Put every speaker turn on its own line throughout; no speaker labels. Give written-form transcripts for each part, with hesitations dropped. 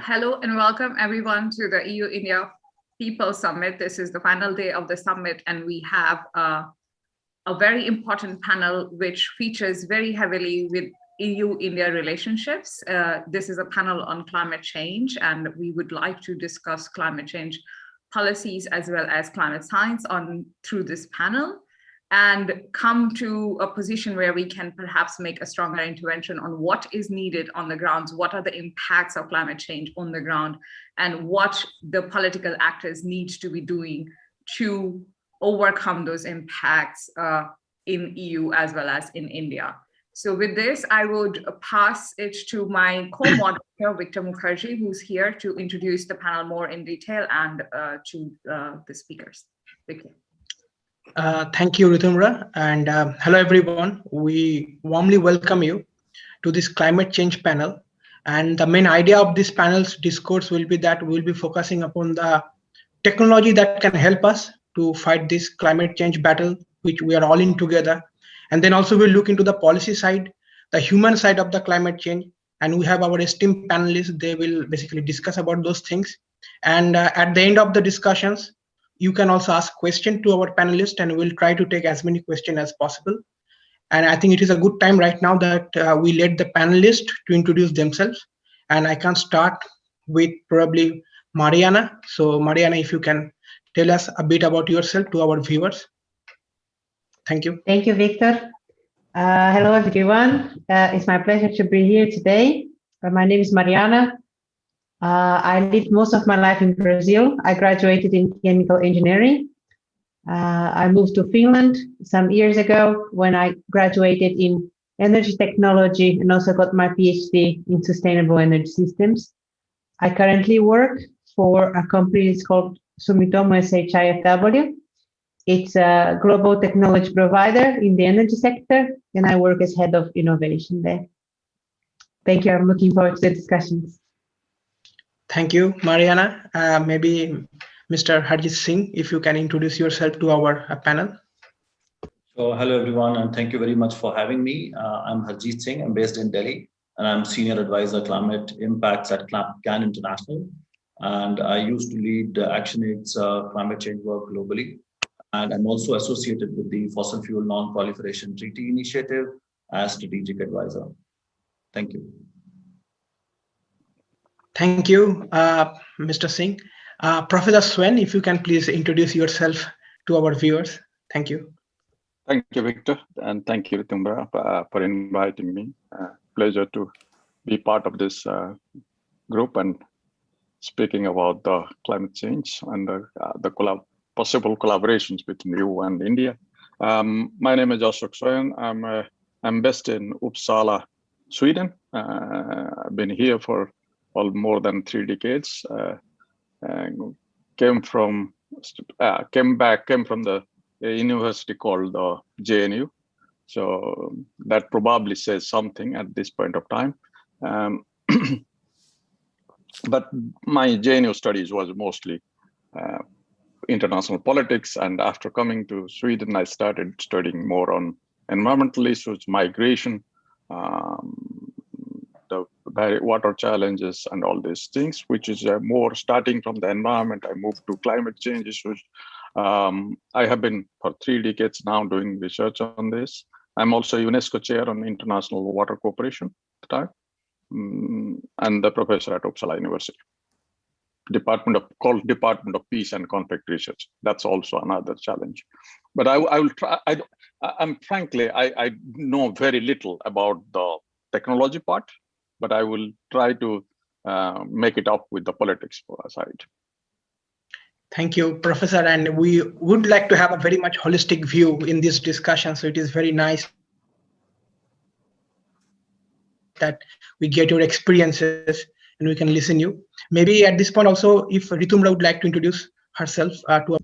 Hello and welcome everyone to the EU-India People Summit. This is the final day of the summit, and we have a very important panel which features very heavily with EU-India relationships. This is a panel on climate change, and we would like to discuss climate change policies as well as climate science through this panel, and come to a position where we can perhaps make a stronger intervention on what is needed on the grounds, what are the impacts of climate change on the ground, and what the political actors need to be doing to overcome those impacts in EU as well as in India. So with this, I would pass it to my co-moderator, Victor Mukherjee, who's here to introduce the panel more in detail and to the speakers. Victor.
Thank you, Ritumbra, and hello everyone. We warmly welcome you to this climate change panel. And the main idea of this panel's discourse will be that we'll be focusing upon the technology that can help us to fight this climate change battle, which we are all in together. And then also we'll look into the policy side, the human side of the climate change. And we have our esteemed panelists. They will basically discuss about those things. And at the end of the discussions, you can also ask questions to our panelists, and we'll try to take as many questions as possible. And I think it is a good time right now that we let the panelists to introduce themselves. And I can start with probably Mariana. So Mariana, if you can tell us a bit about yourself to our viewers. Thank you.
Thank you, Victor. Hello, everyone. It's my pleasure to be here today. My name is Mariana. I lived most of my life in Brazil. I graduated in chemical engineering. I moved to Finland some years ago when I graduated in energy technology and also got my PhD in sustainable energy systems. I currently work for a company that's called Sumitomo SHIFW. It's a global technology provider in the energy sector, and I work as head of innovation there. Thank you. I'm looking forward to the discussions.
Thank you, Mariana. Maybe Mr. Harjeet Singh, if you can introduce yourself to our panel.
So, hello everyone, and thank you very much for having me. I'm Harjeet Singh. I'm based in Delhi, and I'm Senior Advisor Climate Impacts at CAN International. And I used to lead ActionAid's climate change work globally. And I'm also associated with the Fossil Fuel Non-Proliferation Treaty Initiative as Strategic Advisor. Thank you.
Thank you, Mr. Singh. Professor Swain, if you can please introduce yourself to our viewers. Thank you.
Thank you, Victor, and thank you, Ritumbra, for inviting me. Pleasure to be part of this group and speaking about the climate change and the possible collaborations between EU and India. My name is Ashok Swain. I'm based in Uppsala, Sweden. I've been here for more than 3 decades. Came from the university called JNU. So that probably says something at this point of time. But my JNU studies was mostly international politics. And after coming to Sweden, I started studying more on environmental issues, migration, the water challenges and all these things, which is more starting from the environment. I moved to climate change issues. I have been for 3 decades now doing research on this. I'm also UNESCO chair on International Water Cooperation at the time, and the professor at Uppsala University. Called Department of Peace and Conflict Research. That's also another challenge. But I will try. I'm frankly, I know very little about the technology part, but I will try to make it up with the politics side.
Thank you, Professor. And we would like to have a very much holistic view in this discussion. So it is very nice that we get your experiences and we can listen you. Maybe at this point also, if Ritumbra would like to introduce herself to.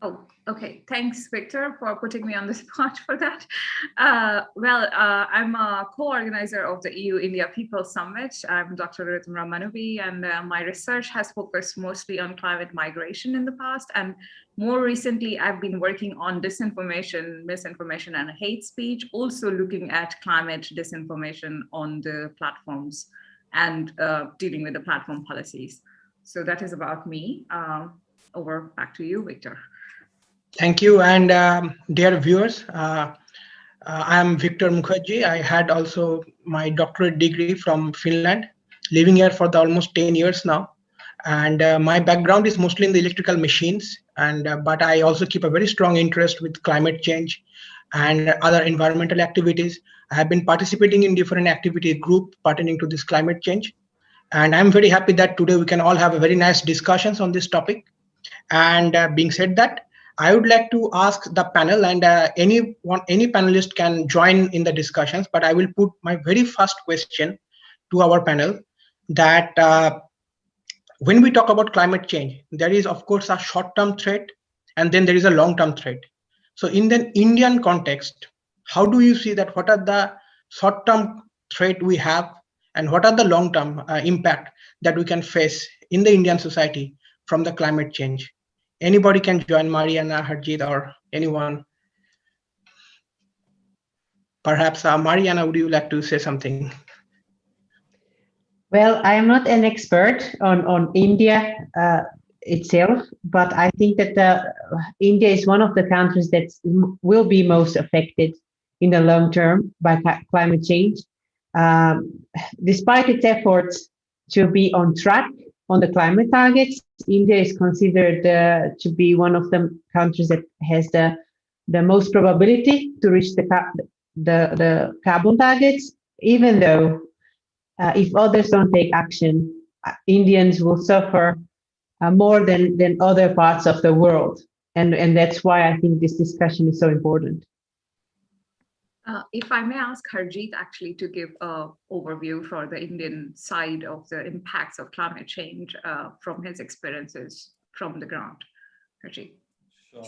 Oh, okay. Thanks, Victor, for putting me on the spot for that. I'm a co-organizer of the EU-India People Summit. I'm Dr. Ritumbra Manuvie, and my research has focused mostly on climate migration in the past. And more recently, I've been working on disinformation, misinformation, and hate speech, also looking at climate disinformation on the platforms and dealing with the platform policies. So that is about me. Over back to you, Victor.
Thank you. And dear viewers, I am Victor Mukherjee. I had also my doctorate degree from Finland, living here for almost 10 years now. And my background is mostly in the electrical machines, and but I also keep a very strong interest with climate change and other environmental activities. I have been participating in different activity group pertaining to this climate change. And I'm very happy that today we can all have a very nice discussions on this topic. And being said that, I would like to ask the panel, and any panelist can join in the discussions, but I will put my very first question to our panel that when we talk about climate change, there is of course a short-term threat, and then there is a long-term threat. So in the Indian context, how do you see that? What are the short-term threat we have, and what are the long-term impact that we can face in the Indian society from the climate change? Anybody can join, Mariana, Harjit, or anyone. Perhaps Mariana, would you like to say something?
Well, I am not an expert on India itself, but I think that India is one of the countries that will be most affected in the long term by climate change. Despite its efforts to be on track on the climate targets, India is considered to be one of the countries that has the most probability to reach the carbon targets, even though if others don't take action, Indians will suffer more than other parts of the world. And that's why I think this discussion is so important.
If I may ask Harjeet actually to give an overview for the Indian side of the impacts of climate change from his experiences from the ground. Harjeet.
Sure.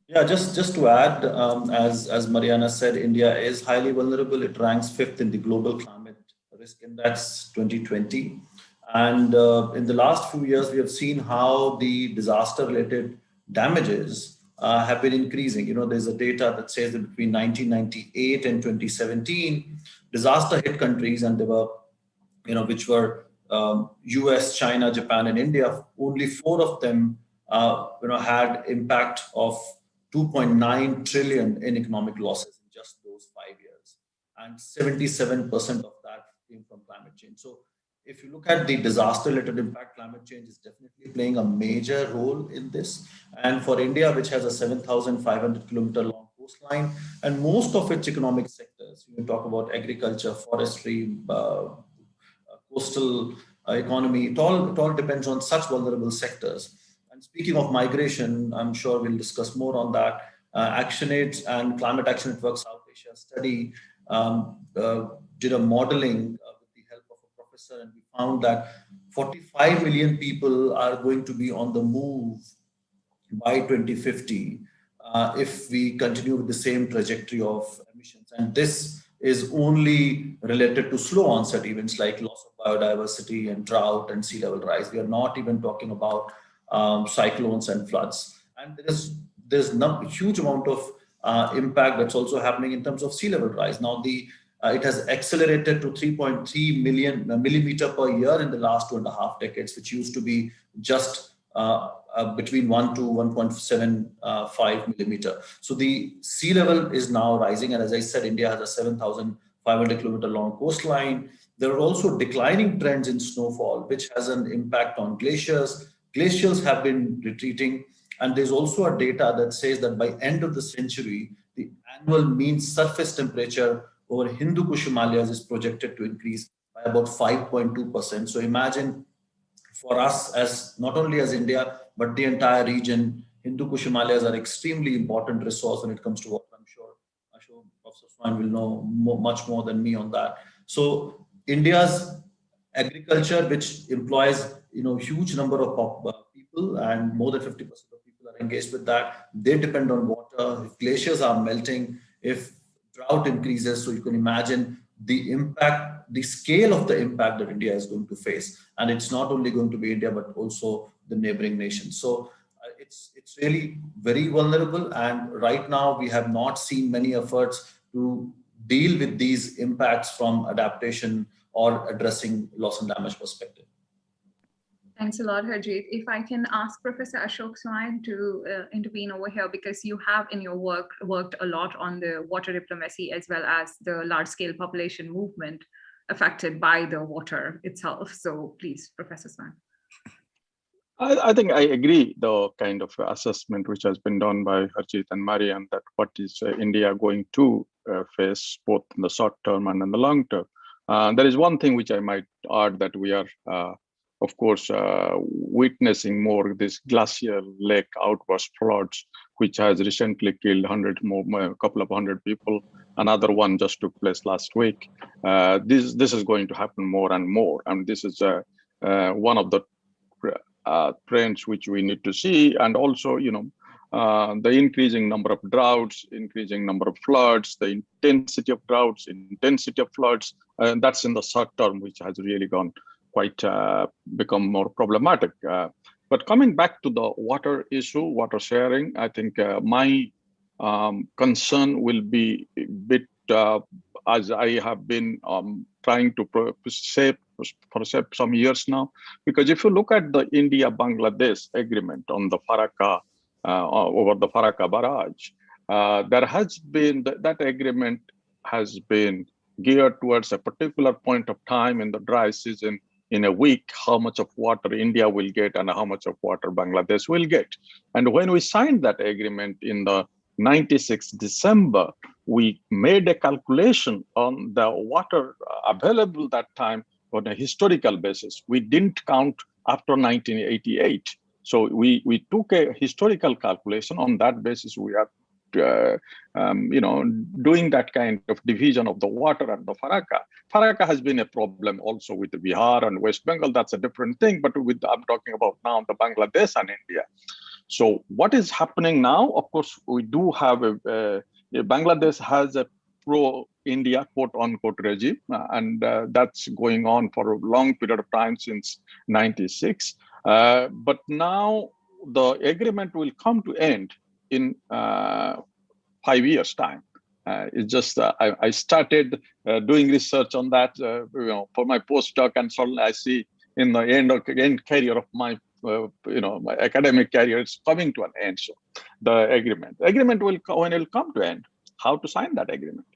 Yeah, just to add, as Mariana said, India is highly vulnerable. It ranks 5th in the Global Climate Risk Index 2020. And in the last few years, we have seen how the disaster-related damages have been increasing. You know, there's a data that says that between 1998 and 2017, disaster-hit countries, and they were, you know, which were US, China, Japan, and India, only 4 of them, you know, had impact of 2.9 trillion in economic losses in just those 5 years. And 77% of that came from climate change. So if you look at the disaster-related impact, climate change is definitely playing a major role in this. And for India, which has a 7,500 kilometer long coastline, and most of its economic sectors, you talk about agriculture, forestry, coastal economy, it all depends on such vulnerable sectors. And speaking of migration, I'm sure we'll discuss more on that. ActionAid and Climate Action Network South Asia study did a modeling with the help of a professor, and we found that 45 million people are going to be on the move by 2050 if we continue with the same trajectory of emissions. And this is only related to slow onset events like loss of biodiversity and drought and sea level rise. We are not even talking about cyclones and floods. And there's not a huge amount of impact that's also happening in terms of sea level rise. Now, it has accelerated to 3.3 millimeter per year in the last 2.5 decades, which used to be just between 1 to 1.75 millimeter. So the sea level is now rising. And as I said, India has a 7,500 kilometer long coastline. There are also declining trends in snowfall, which has an impact on glaciers. Glaciers have been retreating. And there's also a data that says that by end of the century, the annual mean surface temperature over Hindu Kush Himalayas is projected to increase by about 5.2%. So imagine for us, as not only as India, but the entire region, Hindu Kush Himalayas are extremely important resource when it comes to water. I'm sure Prof. Swain will know much more than me on that. So India's agriculture, which employs huge number of people, and more than 50% of people are engaged with that. They depend on water. If glaciers are melting, if drought increases, so you can imagine the impact, the scale of the impact that India is going to face. And it's not only going to be India, but also the neighboring nations. So it's really very vulnerable. And right now we have not seen many efforts to deal with these impacts from adaptation or addressing loss and damage perspective.
Thanks a lot, Harjeet. If I can ask Professor Ashok Swain to intervene over here, because you have in your work worked a lot on the water diplomacy as well as the large-scale population movement affected by the water itself. So please, Professor Swain.
I think I agree the kind of assessment which has been done by Harjeet and Mariana, that what is India going to face both in the short term and in the long term. There is one thing which I might add, that we are, of course, witnessing more this glacier lake outburst floods, which has recently killed a couple of hundred people. Another one just took place last week. This is going to happen more and more, and this is one of the trends which we need to see. And also, the increasing number of droughts, increasing number of floods, the intensity of droughts, intensity of floods, and that's in the short term, which has really gone quite become more problematic. But coming back to the water issue, water sharing, I think my concern will be a bit, as I have been trying to say for some years now, because if you look at the India-Bangladesh agreement on the Farakka, over the Farakka barrage, there has been, that agreement has been geared towards a particular point of time in the dry season, in a week, how much of water India will get and how much of water Bangladesh will get. And when we signed that agreement in the 96 December, we made a calculation on the water available that time on a historical basis. We didn't count after 1988. So we took a historical calculation. On that basis, we are doing that kind of division of the water at the Farakka. Farakka has been a problem also with the Bihar and West Bengal. That's a different thing. But I'm talking about now the Bangladesh and India. So what is happening now? Of course, we do have Bangladesh has a pro-India quote-unquote regime, and that's going on for a long period of time since '96. But now the agreement will come to end in 5 years' time. It's just I started doing research on that, for my postdoc, and suddenly I see in the end career of my my academic career, it's coming to an end. So the agreement will, when it will come to end, how to sign that agreement?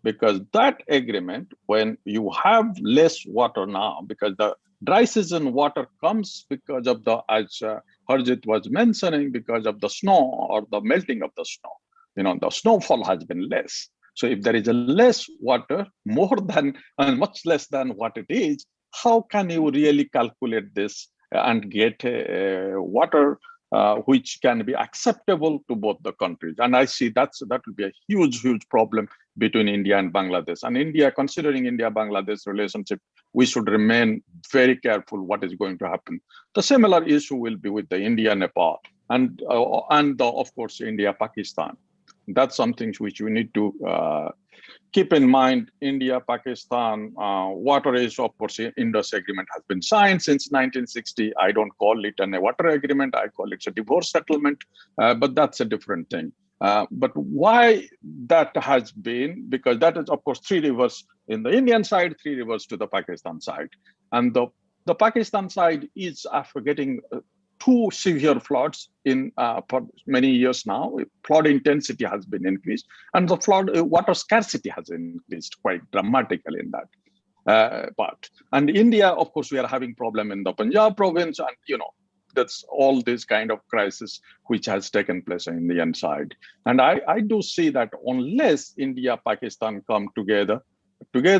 Because that agreement, when you have less water now, because the dry season water comes because of the, as Harjit was mentioning, because of the snow or the melting of the snow. The snowfall has been less. So if there is a less water, more than and much less than what it is, how can you really calculate this and get water which can be acceptable to both the countries? And I see that will be a huge problem between India and Bangladesh. And India, considering India-Bangladesh relationship, we should remain very careful what is going to happen. The similar issue will be with the India-Nepal and of course India-Pakistan. That's something which we need to keep in mind. India-Pakistan water issue, of course, Indus agreement has been signed since 1960. I don't call it a water agreement. I call it a divorce settlement, but that's a different thing. But why that has been, because that is, of course, 3 rivers in the Indian side, 3 rivers to the Pakistan side. And the Pakistan side is, after getting 2 severe floods in for many years now, flood intensity has been increased, and the flood water scarcity has increased quite dramatically in that part. And India, of course, we are having problem in the Punjab province, and that's all this kind of crisis which has taken place on the Indian side. And I do see that unless India, Pakistan come together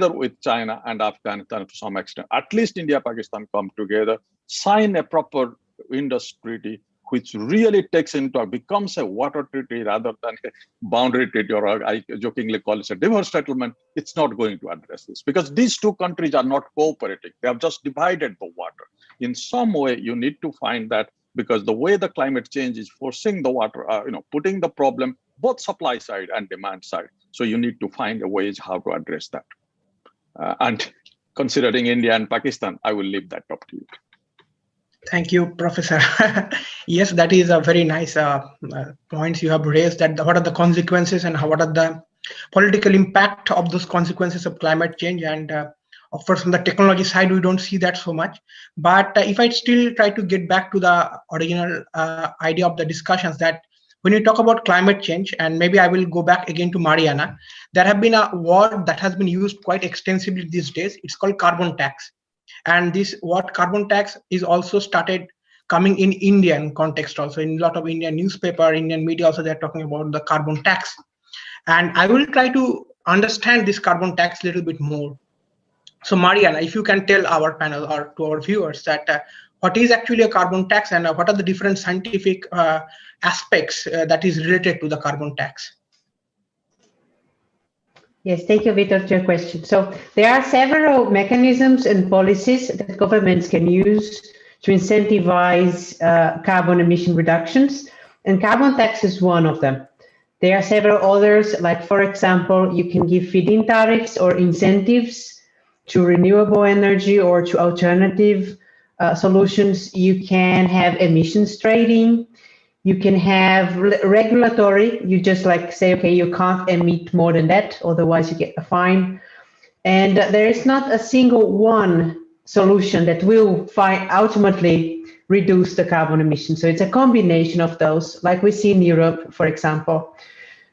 with China and Afghanistan to some extent, at least India, Pakistan come together, sign a proper Indus treaty, which really becomes a water treaty rather than a boundary treaty, or I jokingly call it a divorce settlement. It's not going to address this, because these 2 countries are not cooperating. They have just divided the water. In some way, you need to find that, because the way the climate change is forcing the water, putting the problem both supply side and demand side. So you need to find a ways how to address that. And considering India and Pakistan, I will leave that up to you.
Thank you, Professor. Yes, that is a very nice points you have raised, that what are the consequences and what are the political impact of those consequences of climate change. And of course, on the technology side, we don't see that so much. But if I still try to get back to the original idea of the discussions, that when you talk about climate change, and maybe I will go back again to Mariana, there have been a word that has been used quite extensively these days. It's called carbon tax. And this word carbon tax is also started coming in Indian context also. In a lot of Indian newspaper, Indian media also, they're talking about the carbon tax. And I will try to understand this carbon tax a little bit more. So Mariana, if you can tell our panel or to our viewers that what is actually a carbon tax, and what are the different scientific aspects that is related to the carbon tax?
Yes, thank you, Victor, to your question. So there are several mechanisms and policies that governments can use to incentivize carbon emission reductions, and carbon tax is one of them. There are several others, like, for example, you can give feed-in tariffs or incentives to renewable energy or to alternative solutions. You can have emissions trading. You can have regulatory. You just like say, okay, you can't emit more than that, otherwise you get a fine. And there is not a single one solution that will ultimately reduce the carbon emissions. So it's a combination of those, like we see in Europe, for example.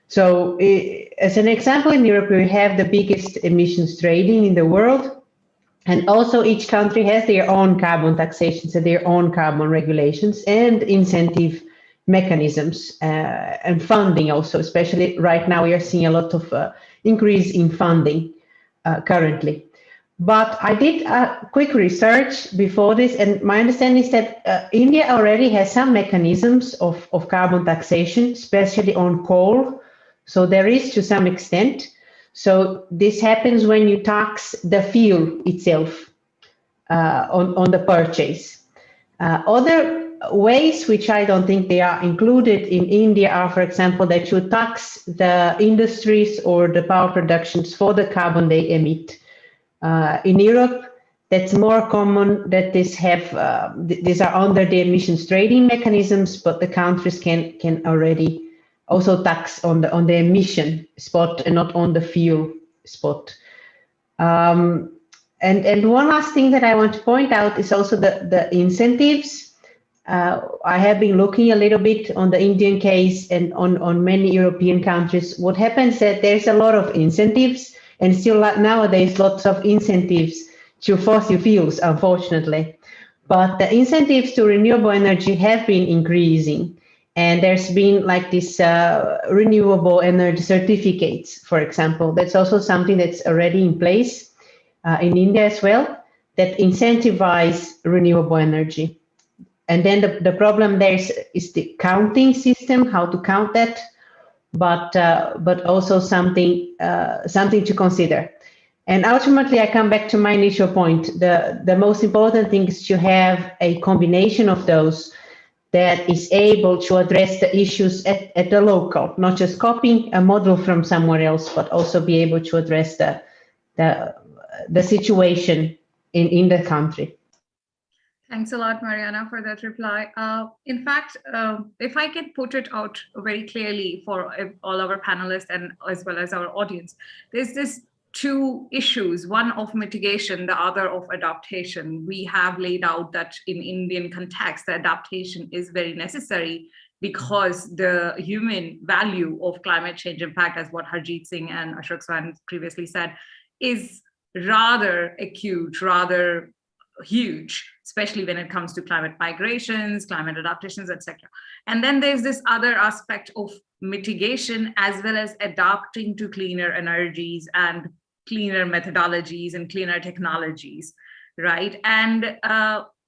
So as an example, in Europe, we have the biggest emissions trading in the world. And also each country has their own carbon taxations and their own carbon regulations and incentive mechanisms and funding also, especially right now we are seeing a lot of increase in funding currently. But I did a quick research before this, and my understanding is that India already has some mechanisms of carbon taxation, especially on coal. So there is to some extent. So this happens when you tax the fuel itself on the purchase. Other ways which I don't think they are included in India are, for example, that you tax the industries or the power productions for the carbon they emit. In Europe, that's more common that these are under the emissions trading mechanisms, but the countries can already also tax on the emission spot and not on the fuel spot. And one last thing that I want to point out is also the incentives. I have been looking a little bit on the Indian case and on many European countries. What happens is that there's a lot of incentives, and still nowadays lots of incentives to fossil fuels, unfortunately. But the incentives to renewable energy have been increasing. And there's been like this renewable energy certificates, for example. That's also something that's already in place in India as well, that incentivize renewable energy. And then the problem there is the counting system, how to count that, but also something to consider. And ultimately, I come back to my initial point. The most important thing is to have a combination of those that is able to address the issues at the local, not just copying a model from somewhere else, but also be able to address the situation in the country.
Thanks a lot, Mariana, for that reply. In fact, if I can put it out very clearly for all our panelists and as well as our audience, there's this two issues, one of mitigation, the other of adaptation. We have laid out that in Indian context, the adaptation is very necessary because the human value of climate change impact, as what Harjeet Singh and Ashok Swain previously said, is rather acute, rather huge, especially when it comes to climate migrations, climate adaptations, etc. And then there's this other aspect of mitigation as well as adapting to cleaner energies and cleaner methodologies and cleaner technologies, right? And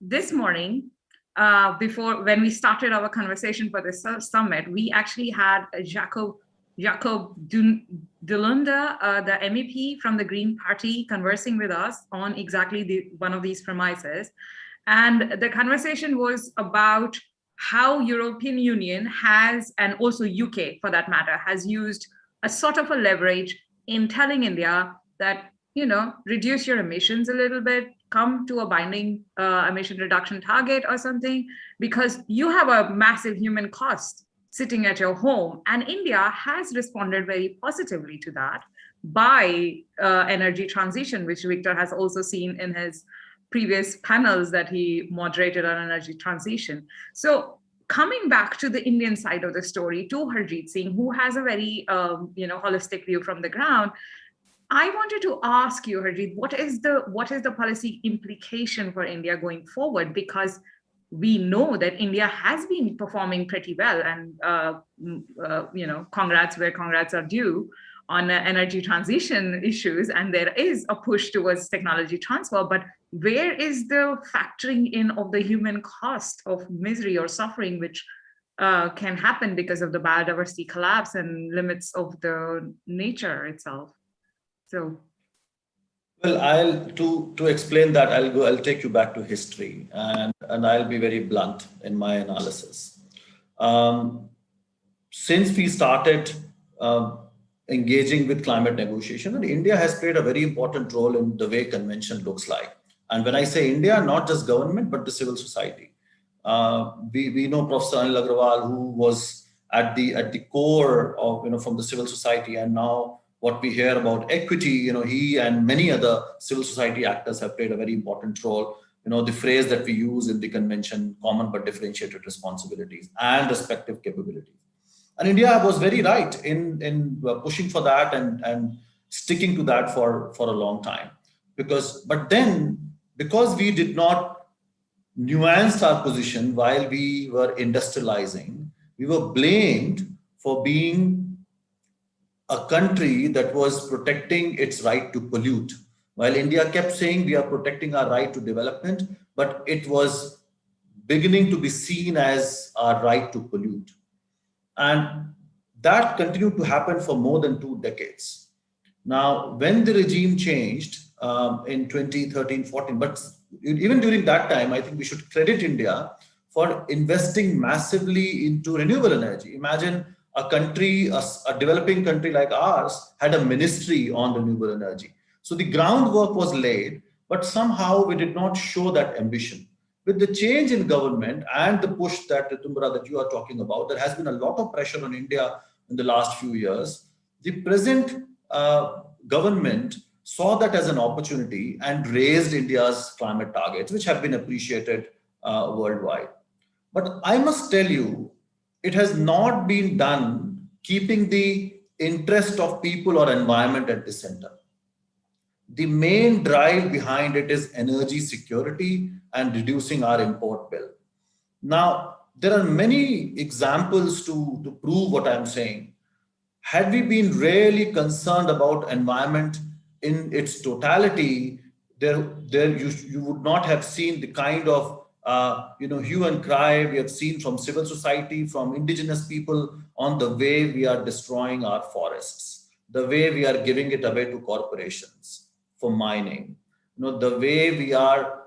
this morning, when we started our conversation for this summit, we actually had Jacob Delunda, the MEP from the Green Party, conversing with us on exactly one of these premises. And the conversation was about how European Union has, and also UK for that matter, has used a sort of a leverage in telling India that, you know, reduce your emissions a little bit, come to a binding emission reduction target or something, because you have a massive human cost sitting at your home. And India has responded very positively to that by energy transition, which Victor has also seen in his previous panels that he moderated on energy transition. So coming back to the Indian side of the story, to Harjeet Singh, who has a very holistic view from the ground, I wanted to ask you, Harjeet, what is the policy implication for India going forward? Because we know that India has been performing pretty well, and congrats where congrats are due on energy transition issues, and there is a push towards technology transfer. But where is the factoring in of the human cost of misery or suffering, which can happen because of the biodiversity collapse and limits of the nature itself? So,
well, to explain that, I'll take you back to history, and I'll be very blunt in my analysis. Since we started engaging with climate negotiation, and India has played a very important role in the way convention looks like. And when I say India, not just government, but the civil society. We know Prof. Anil Agrawal, who was at the core of from the civil society, and now what we hear about equity, he and many other civil society actors have played a very important role. The phrase that we use in the convention, common but differentiated responsibilities and respective capabilities. And India was very right in pushing for that and sticking to that for a long time. But then, because we did not nuance our position while we were industrializing, we were blamed for being a country that was protecting its right to pollute. While India kept saying we are protecting our right to development, but it was beginning to be seen as our right to pollute. And that continued to happen for more than 2 decades. Now, when the regime changed in 2013-14, but even during that time, I think we should credit India for investing massively into renewable energy. Imagine a country, a developing country like ours, had a ministry on renewable energy. So the groundwork was laid, but somehow we did not show that ambition. With the change in government and the push that Ritumbra, that you are talking about, there has been a lot of pressure on India in the last few years. The present government saw that as an opportunity and raised India's climate targets, which have been appreciated worldwide. But I must tell you, it has not been done keeping the interest of people or environment at the center. The main drive behind it is energy security and reducing our import bill. Now, there are many examples to prove what I'm saying. Had we been really concerned about environment in its totality, you would not have seen the kind of hue and cry we have seen from civil society, from indigenous people on the way we are destroying our forests, the way we are giving it away to corporations for mining, the way we are,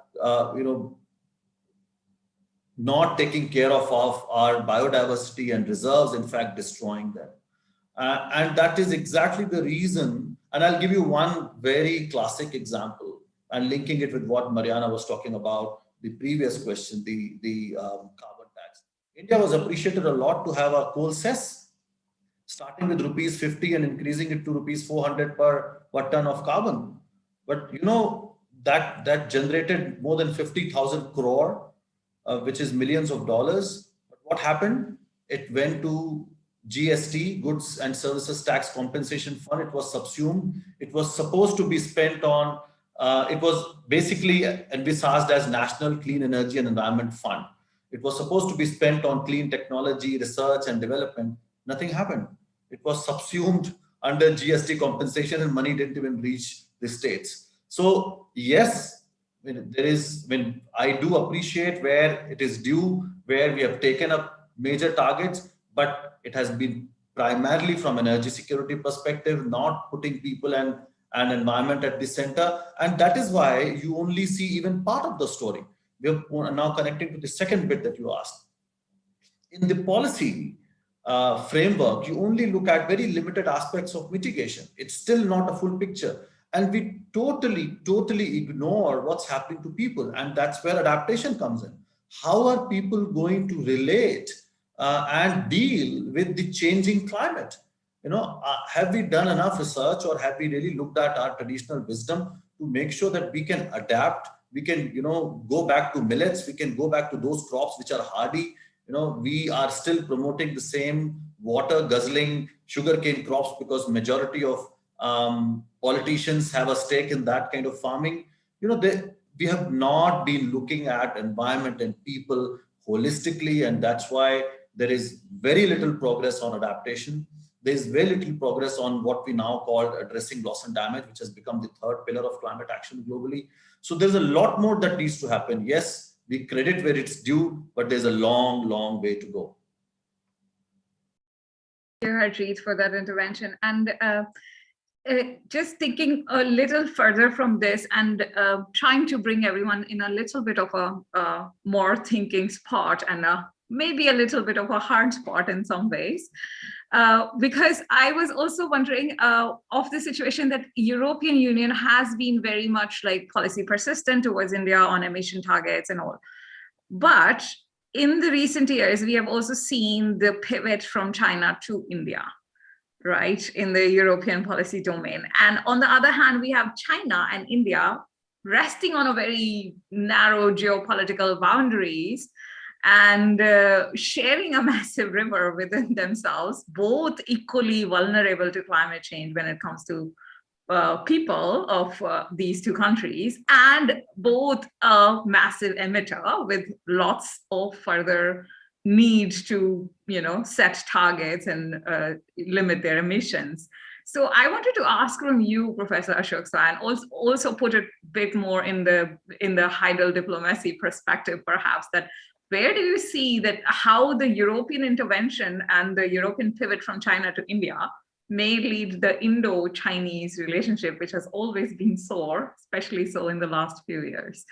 not taking care of our biodiversity and reserves, in fact, destroying them. And that is exactly the reason. And I'll give you one very classic example and linking it with what Mariana was talking about, the previous question, the carbon tax. India was appreciated a lot to have a coal cess, starting with rupees 50 and increasing it to rupees 400 per ton of carbon. But that generated more than 50,000 crore, which is millions of dollars. But what happened? It went to GST, Goods and Services Tax Compensation Fund. It was subsumed. It was supposed to be spent on, it was basically envisaged as National Clean Energy and Environment Fund. It was supposed to be spent on clean technology, research and development. Nothing happened. It was subsumed under GST compensation and money didn't even reach the states. So yes, I do appreciate where it is due, where we have taken up major targets, but it has been primarily from energy security perspective, not putting people and environment at the center. And that is why you only see even part of the story. We are now connecting to the second bit that you asked. In the policy framework, you only look at very limited aspects of mitigation. It's still not a full picture. And we totally ignore what's happening to people. And that's where adaptation comes in. How are people going to relate and deal with the changing climate? Have we done enough research, or have we really looked at our traditional wisdom to make sure that we can adapt? We can, go back to millets. We can go back to those crops which are hardy. We are still promoting the same water guzzling sugarcane crops because majority of politicians have a stake in that kind of farming. We have not been looking at environment and people holistically, and that's why there is very little progress on adaptation. There is very little progress on what we now call addressing loss and damage, which has become the third pillar of climate action globally. So there's a lot more that needs to happen. Yes, we credit where it's due, but there's a long, long way to go.
Thank you, Harjeet, for that intervention. And just thinking a little further from this and trying to bring everyone in a little bit of a more thinking spot and maybe a little bit of a hard spot in some ways. Because I was also wondering of the situation that European Union has been very much like policy persistent towards India on emission targets and all. But in the recent years, we have also seen the pivot from China to India, right, in the European policy domain. And on the other hand, we have China and India resting on a very narrow geopolitical boundaries and sharing a massive river within themselves, both equally vulnerable to climate change when it comes to people of these two countries, and both a massive emitter with lots of further need to, set targets and limit their emissions. So I wanted to ask from you, Professor Ashok Swain, also put it a bit more in the hydel diplomacy perspective, perhaps, that where do you see that how the European intervention and the European pivot from China to India may lead the Indo-Chinese relationship, which has always been sore, especially so in the last few years?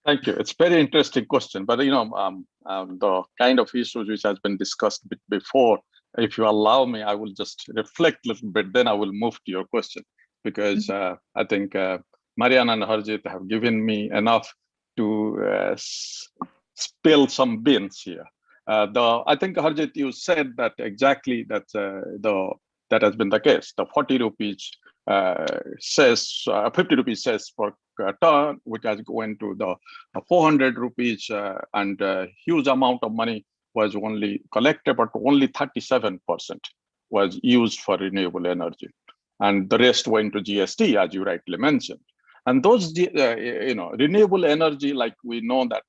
Thank you. It's a very interesting question, but the kind of issues which has been discussed before, if you allow me, I will just reflect a little bit, then I will move to your question, because I think Mariana and Harjit have given me enough to spill some beans here. I think, Harjit, you said that exactly that that has been the case. The 40 rupees says 50 rupees says for a ton, which has gone to the 400 rupees, and a huge amount of money was only collected, but only 37% was used for renewable energy, and the rest went to GST, as you rightly mentioned. And those, renewable energy, like we know that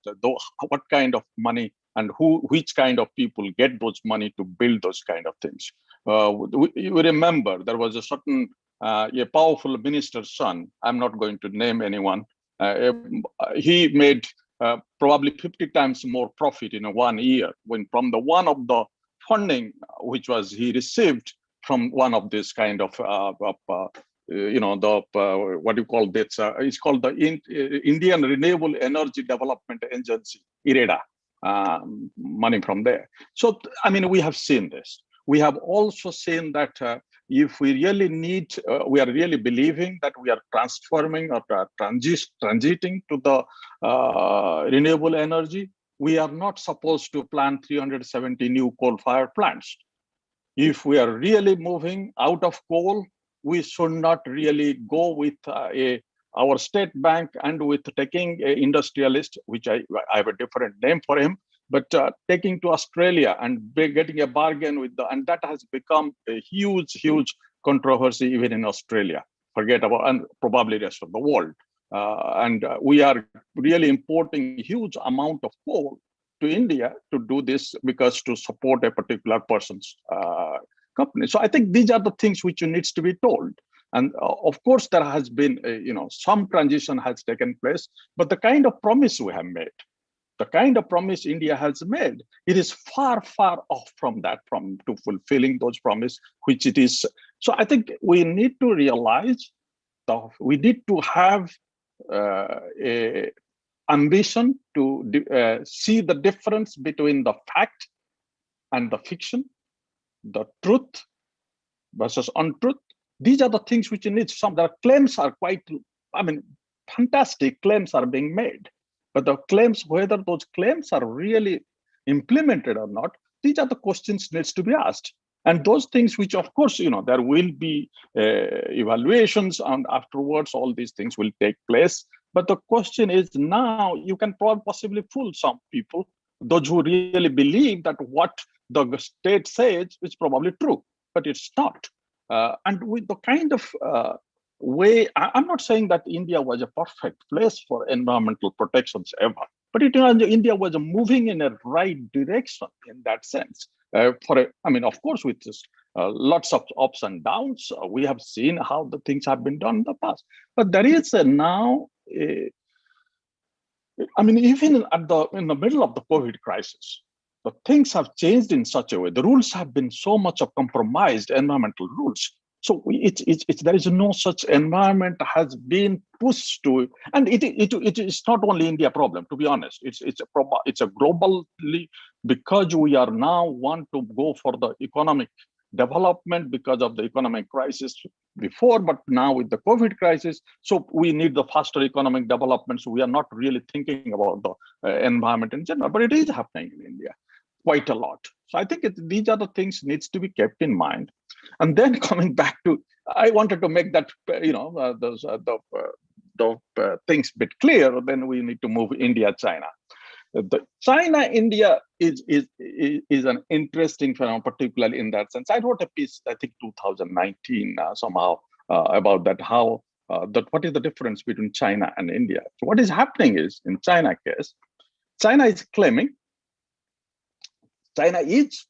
what kind of money and which kind of people get those money to build those kind of things. We remember there was a certain a powerful minister's son. I'm not going to name anyone. He made probably 50 times more profit in 1 year when from the one of the funding which was he received from one of this kind of what do you call this? It's called the Indian Renewable Energy Development Agency, IREDA, money from there. So, I mean, we have seen this. We have also seen that if we really need, we are really believing that we are transforming or transiting to the renewable energy, we are not supposed to plant 370 new coal-fired plants. If we are really moving out of coal, we should not really go with our state bank and with taking an industrialist, which I have a different name for him, but taking to Australia and getting a bargain with and that has become a huge controversy even in Australia. Forget about, and probably the rest of the world. And we are really importing a huge amount of coal to India to do this because to support a particular person's company. So I think these are the things which needs to be told. And of course, there has been, some transition has taken place, but the kind of promise we have made, the kind of promise India has made, it is far off from that, to fulfilling those promises, which it is. So I think we need to realize that we need to have a ambition to see the difference between the fact and the fiction, the truth versus untruth. These are the things which you need. Some the claims are quite, fantastic claims are being made, but the claims, whether those claims are really implemented or not? These are the questions needs to be asked. And those things which, of course, there will be evaluations, and afterwards all these things will take place. But the question is, now you can possibly fool some people, those who really believe that what the state says is probably true, but it's not. And with the kind of way, I'm not saying that India was a perfect place for environmental protections ever, but India was moving in a right direction in that sense. Of course, with this, lots of ups and downs, we have seen how the things have been done in the past. But there is now, even in the middle of the COVID crisis, the things have changed in such a way. The rules have been so much of compromised, environmental rules. So there is no such environment has been pushed to, and it is not only India problem, to be honest. It's a globally, because we are now want to go for the economic development because of the economic crisis before, but now with the COVID crisis, so we need the faster economic development. So we are not really thinking about the environment in general, but it is happening in India quite a lot. So I think these are the things needs to be kept in mind. And then coming back to, I wanted to make that the things bit clear. Then we need to move India, China. The China-India is an interesting phenomenon, particularly in that sense. I wrote a piece, I think 2019 somehow about that, how what is the difference between China and India. So what is happening is, in China case, China is claiming China is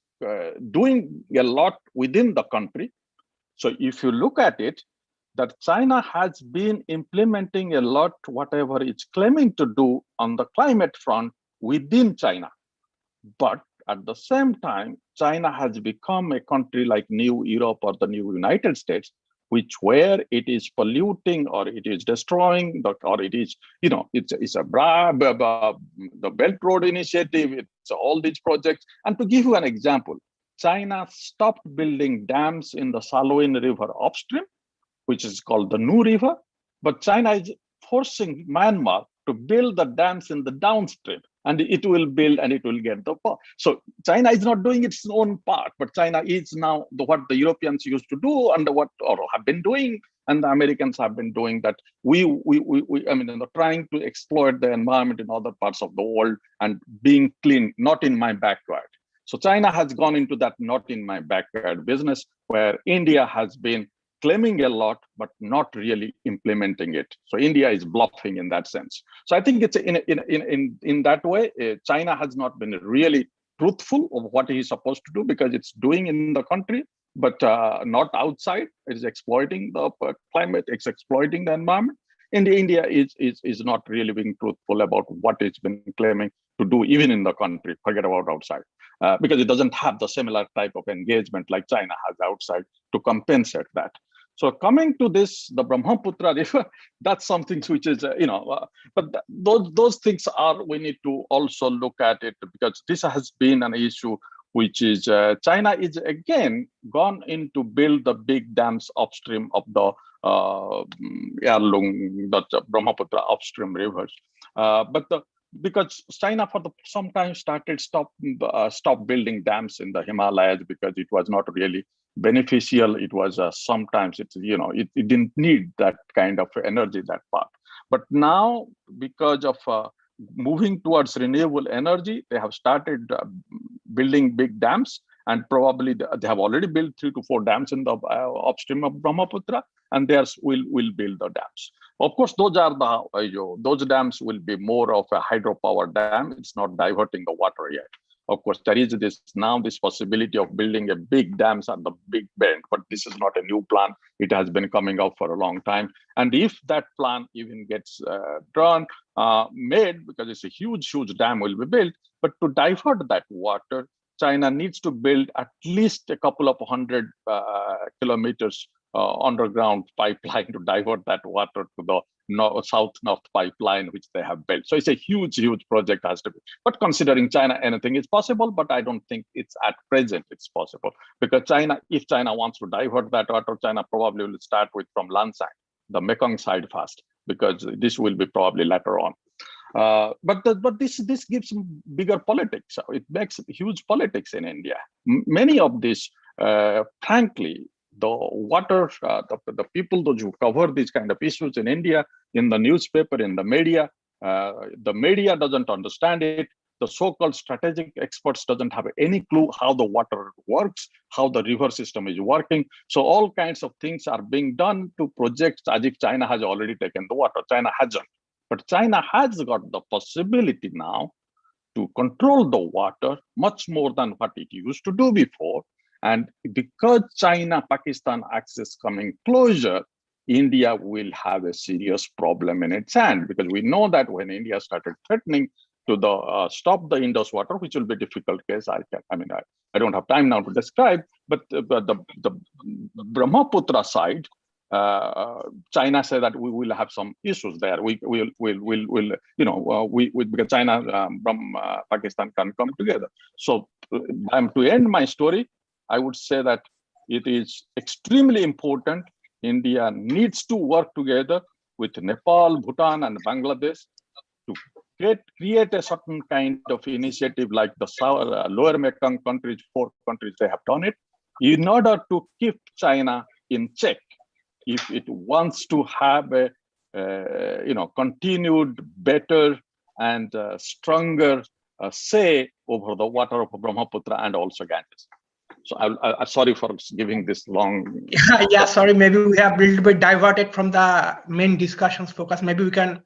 doing a lot within the country. So if you look at it, that China has been implementing a lot, whatever it's claiming to do on the climate front within China. But at the same time, China has become a country like New Europe or the New United States, where it is polluting or it is destroying, or it is, it's the Belt Road Initiative, it's all these projects. And to give you an example, China stopped building dams in the Swain River upstream, which is called the Nu River, but China is forcing Myanmar to build the dams in the downstream, and it will build and it will get the power. So China is not doing its own part, but China is now what the Europeans used to do and what have been doing, and the Americans have been doing, that trying to exploit the environment in other parts of the world and being clean, not in my backyard. So China has gone into that not in my backyard business, where India has been claiming a lot, but not really implementing it. So India is bluffing in that sense. So I think it's in that way, China has not been really truthful of what he is supposed to do, because it's doing in the country, but not outside. It is exploiting the climate, it's exploiting the environment. And India is not really being truthful about what it's been claiming to do, even in the country, forget about outside, because it doesn't have the similar type of engagement like China has outside to compensate that. So coming to this, the Brahmaputra River, that's something which is, but those things are, we need to also look at it, because this has been an issue, which is China is again gone in to build the big dams upstream of the Brahmaputra upstream rivers. Because China for some time started stop building dams in the Himalayas, because it was not really beneficial. It was sometimes it didn't need that kind of energy, that part. But now, because of moving towards renewable energy, they have started building big dams, and probably they have already built 3 to 4 dams in the upstream of Brahmaputra, and they will build the dams. Of course, those dams will be more of a hydropower dam. It's not diverting the water yet. Of course, there is this possibility of building a big dams at the big bend, but this is not a new plan. It has been coming up for a long time. And if that plan even gets made, because it's a huge dam will be built, but to divert that water, China needs to build at least a couple of 100 kilometers underground pipeline to divert that water to the south-north pipeline, which they have built. So it's a huge project has to be. But considering China, anything is possible, but I don't think it's at present it's possible. Because if China wants to divert that water, China probably will start from Lansang, the Mekong side first, because this will be probably later on. But this gives bigger politics. It makes huge politics in India. Many of these, frankly, the water, the people those who cover these kind of issues in India, in the newspaper, in the media doesn't understand it. The so-called strategic experts doesn't have any clue how the water works, how the river system is working. So all kinds of things are being done to project as if China has already taken the water. China hasn't. But China has got the possibility now to control the water much more than what it used to do before. And because China-Pakistan axis coming closer, India will have a serious problem in its hand, because we know that when India started threatening to stop the Indus water, which will be a difficult case. I don't have time now to describe, but the Brahmaputra side, China said that we will have some issues there. Because China from Pakistan can come together. So to end my story, I would say that it is extremely important. India needs to work together with Nepal, Bhutan, and Bangladesh to create a certain kind of initiative like the lower Mekong countries, 4 countries, they have done it, in order to keep China in check if it wants to have a continued better and stronger say over the water of Brahmaputra and also Ganges. So I'm sorry for giving this long.
Yeah, sorry, maybe we have a little bit diverted from the main discussions focus. Maybe we can,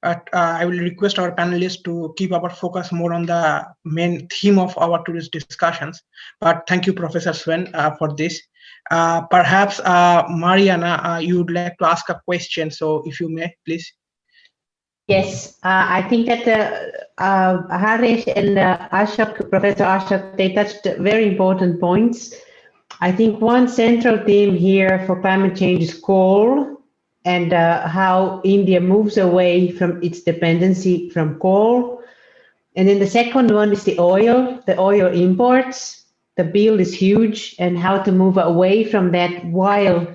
I will request our panelists to keep our focus more on the main theme of our today's discussions. But thank you, Professor Swain, for this. Perhaps, Mariana, you would like to ask a question. So if you may, please.
Yes, I think that Harish and Ashok, Professor Ashok, they touched very important points. I think one central theme here for climate change is coal, and how India moves away from its dependency from coal. And then the second one is the oil imports. The bill is huge, and how to move away from that while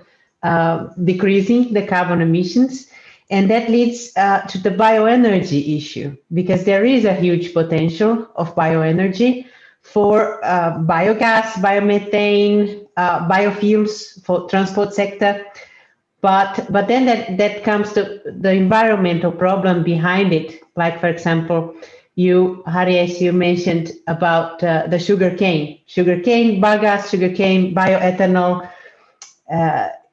decreasing the carbon emissions. And that leads to the bioenergy issue, because there is a huge potential of bioenergy for biogas, biomethane, biofuels for transport sector. But then that comes to the environmental problem behind it. Like, for example, Harish, you mentioned about the sugarcane, biogas, sugarcane, bioethanol.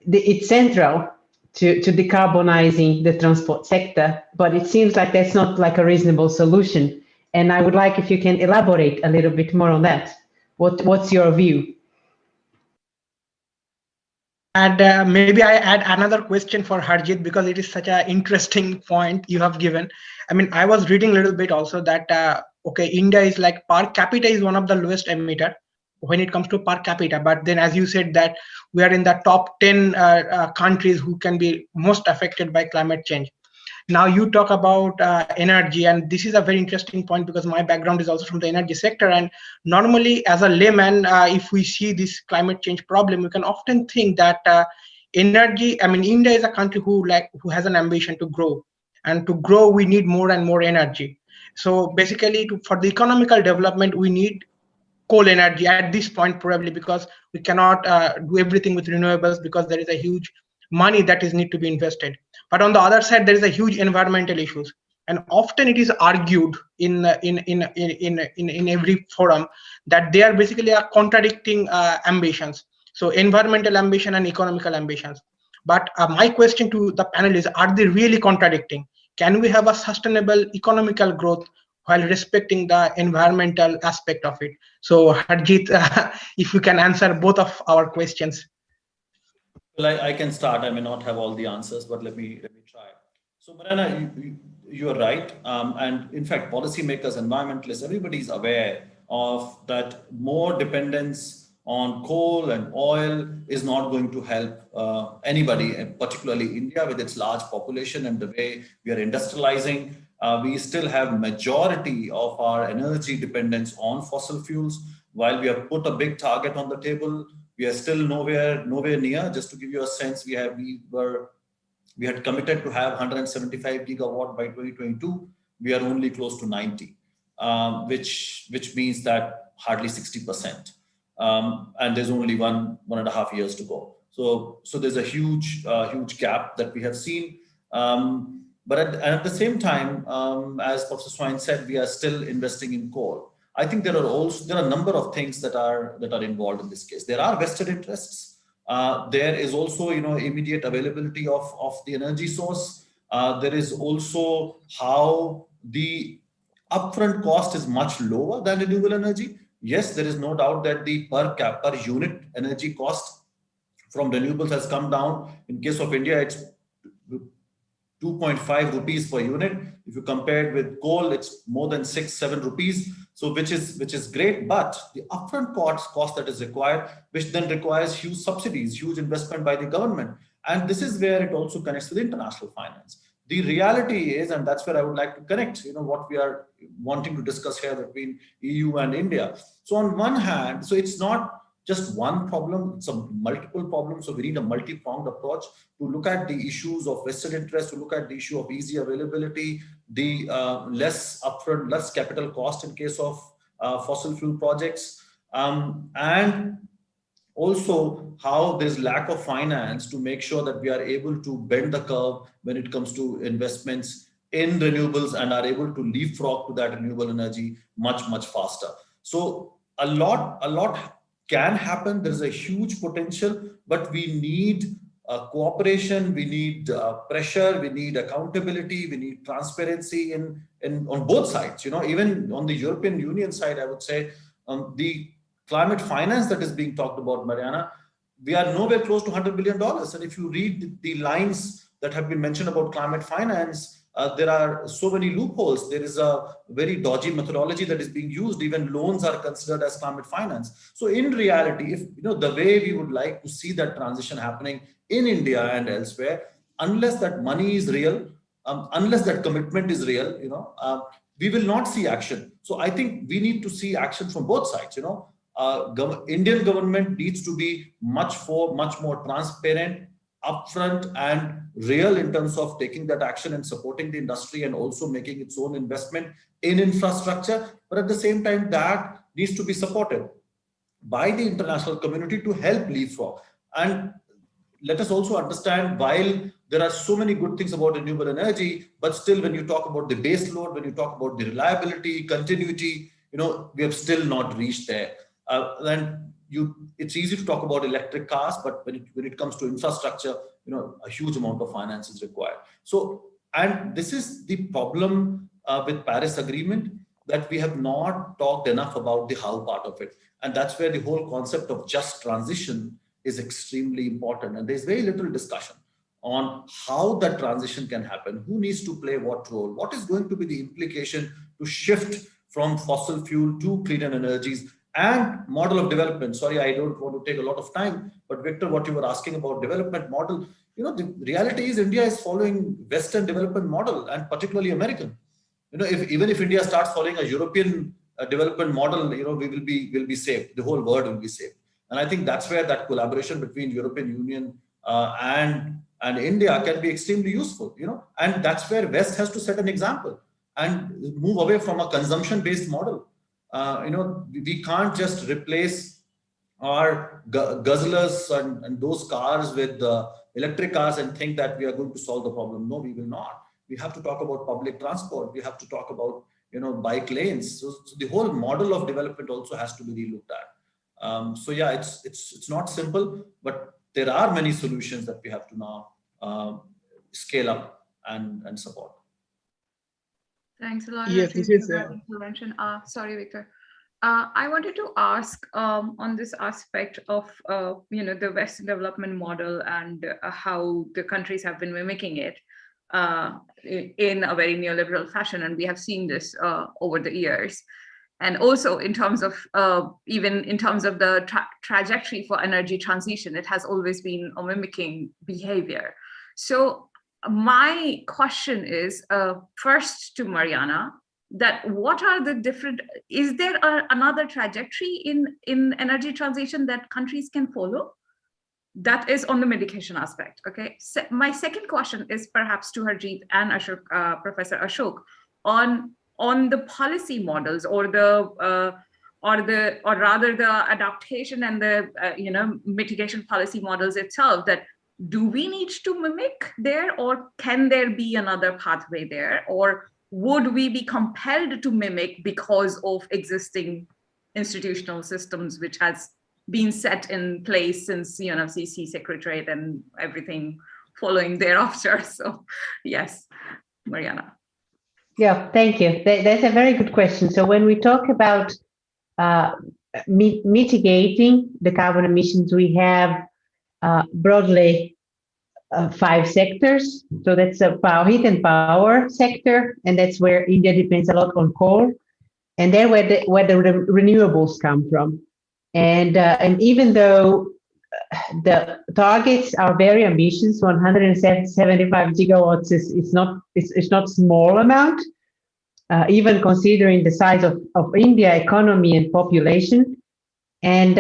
It's central to decarbonizing the transport sector, but it seems like that's not like a reasonable solution. And I would like if you can elaborate a little bit more on that. What's your view?
And maybe I add another question for Harjit, because it is such an interesting point you have given. I mean, I was reading a little bit also that, okay, India is like per capita is one of the lowest emitter when it comes to per capita. But then, as you said, that we are in the top 10 countries who can be most affected by climate change. Now you talk about energy, and this is a very interesting point because my background is also from the energy sector. And normally, as a layman, if we see this climate change problem, we can often think that energy. I mean, India is a country who has an ambition to grow, and to grow we need more and more energy. So basically, for the economical development, we need coal energy at this point, probably because we cannot do everything with renewables, because there is a huge money that is need to be invested. But on the other side, there is a huge environmental issues, and often it is argued in every forum that they are basically contradicting ambitions. So environmental ambition and economical ambitions. But my question to the panel is: are they really contradicting? Can we have a sustainable economical growth while respecting the environmental aspect of it? So Harjit, if you can answer both of our questions.
Well, I can start. I may not have all the answers, but let me try. So Mariana, you're right. And in fact, policymakers, environmentalists, everybody is aware of that more dependence on coal and oil is not going to help anybody, and particularly India with its large population and the way we are industrializing. We still have majority of our energy dependence on fossil fuels. While we have put a big target on the table, we are still nowhere near. Just to give you a sense, we had committed to have 175 gigawatt by 2022. we are only close to 90, which means that hardly 60%. And there's only 1.5 years to go. So there's a huge gap that we have seen. But at the same time, as Professor Swain said, we are still investing in coal. I think there are a number of things that are involved in this case. There are vested interests. There is also, immediate availability of the energy source. There is also how the upfront cost is much lower than renewable energy. Yes, there is no doubt that the per unit energy cost from renewables has come down. In case of India, it's 2.5 rupees per unit. If you compare it with coal, it's more than 6-7 rupees. So which is great, but the upfront cost that is required, which then requires huge subsidies, huge investment by the government. And this is where it also connects with international finance. The reality is, and that's where I would like to connect, what we are wanting to discuss here between EU and India. So on one hand, so it's not just one problem, it's a multiple problems. So we need a multi-pronged approach to look at the issues of vested interest, to look at the issue of easy availability, the less upfront, less capital cost in case of fossil fuel projects, and also how there's lack of finance to make sure that we are able to bend the curve when it comes to investments in renewables and are able to leapfrog to that renewable energy much faster. So a lot can happen. There's a huge potential, but we need cooperation, we need pressure, we need accountability, we need transparency on both sides. Even on the European Union side, I would say the climate finance that is being talked about, Mariana, we are nowhere close to $100 billion. And if you read the lines that have been mentioned about climate finance, there are so many loopholes. There is a very dodgy methodology that is being used. Even loans are considered as climate finance. So in reality, if the way we would like to see that transition happening in India and elsewhere, unless that money is real, unless that commitment is real, we will not see action. So I think we need to see action from both sides. Indian government needs to be much more transparent, upfront and real in terms of taking that action and supporting the industry and also making its own investment in infrastructure. But at the same time, that needs to be supported by the international community to help leapfrog. And let us also understand, while there are so many good things about renewable energy, but still when you talk about the base load, when you talk about the reliability, continuity, we have still not reached there. It's easy to talk about electric cars, but when it comes to infrastructure, a huge amount of finance is required. So, and this is the problem with Paris Agreement, that we have not talked enough about the how part of it. And that's where the whole concept of just transition is extremely important. And there's very little discussion on how that transition can happen, who needs to play what role, what is going to be the implication to shift from fossil fuel to cleaner energies, and model of development. Sorry, I don't want to take a lot of time, but Victor, what you were asking about development model, the reality is India is following Western development model, and particularly American. Even if India starts following a European development model, we will be safe. The whole world will be safe. And I think that's where that collaboration between European Union and India can be extremely useful. And that's where West has to set an example and move away from a consumption-based model. We can't just replace our guzzlers and those cars with electric cars and think that we are going to solve the problem. No, we will not. We have to talk about public transport. We have to talk about bike lanes. So the whole model of development also has to be relooked at. So yeah, it's not simple, but there are many solutions that we have to now scale up and support.
Thanks a lot.
Yes, this is
intervention. Sorry, Victor. I wanted to ask on this aspect of the Western development model and how the countries have been mimicking it in a very neoliberal fashion, and we have seen this over the years. And also in terms of even in terms of the trajectory for energy transition, it has always been a mimicking behavior. So my question is first to Mariana, that what are the different, is there another trajectory in energy transition that countries can follow? That is on the mitigation aspect, okay? So my second question is perhaps to Harjeet and Ashok, Professor Ashok, on the policy models or rather the adaptation and the mitigation policy models itself, that do we need to mimic there, or can there be another pathway there, or would we be compelled to mimic because of existing institutional systems which has been set in place since CC Secretariat and everything following thereafter? So yes, Mariana.
Yeah, thank you. That's a very good question. So when we talk about mitigating the carbon emissions, we have broadly 5 sectors. So that's a heat and power sector, and that's where India depends a lot on coal, and there where the renewables come from. And even though the targets are very ambitious, 175 gigawatts is not small amount, even considering the size of India economy and population. And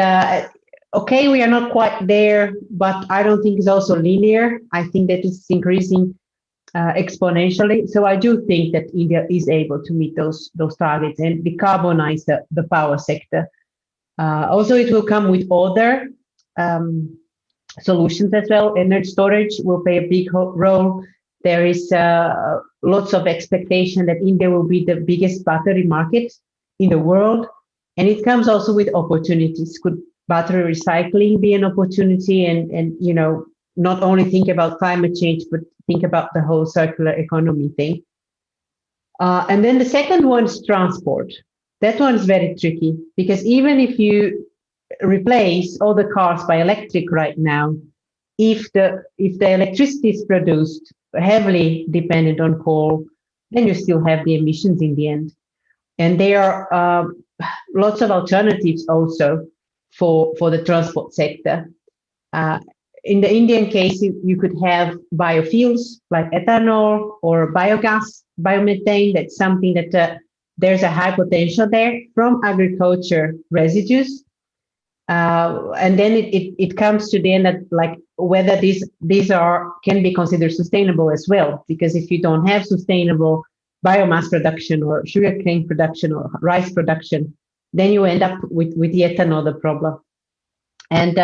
okay, we are not quite there, but I don't think it's also linear. I think that it's increasing exponentially. So I do think that India is able to meet those targets and decarbonize the power sector. Also, it will come with other solutions as well. Energy storage will play a big role. There is lots of expectation that India will be the biggest battery market in the world. And it comes also with opportunities. Could battery recycling be an opportunity? And not only think about climate change, but think about the whole circular economy thing. And then the second one is transport. That one is very tricky, because even if you replace all the cars by electric right now, if the electricity is produced heavily dependent on coal, then you still have the emissions in the end. And there are lots of alternatives also for the transport sector. In the Indian case, you could have biofuels like ethanol or biogas, biomethane. That's something that there's a high potential there from agriculture residues. And then it comes to the end that, like, whether these can be considered sustainable as well, because if you don't have sustainable biomass production or sugarcane production or rice production, then you end up with yet another problem. And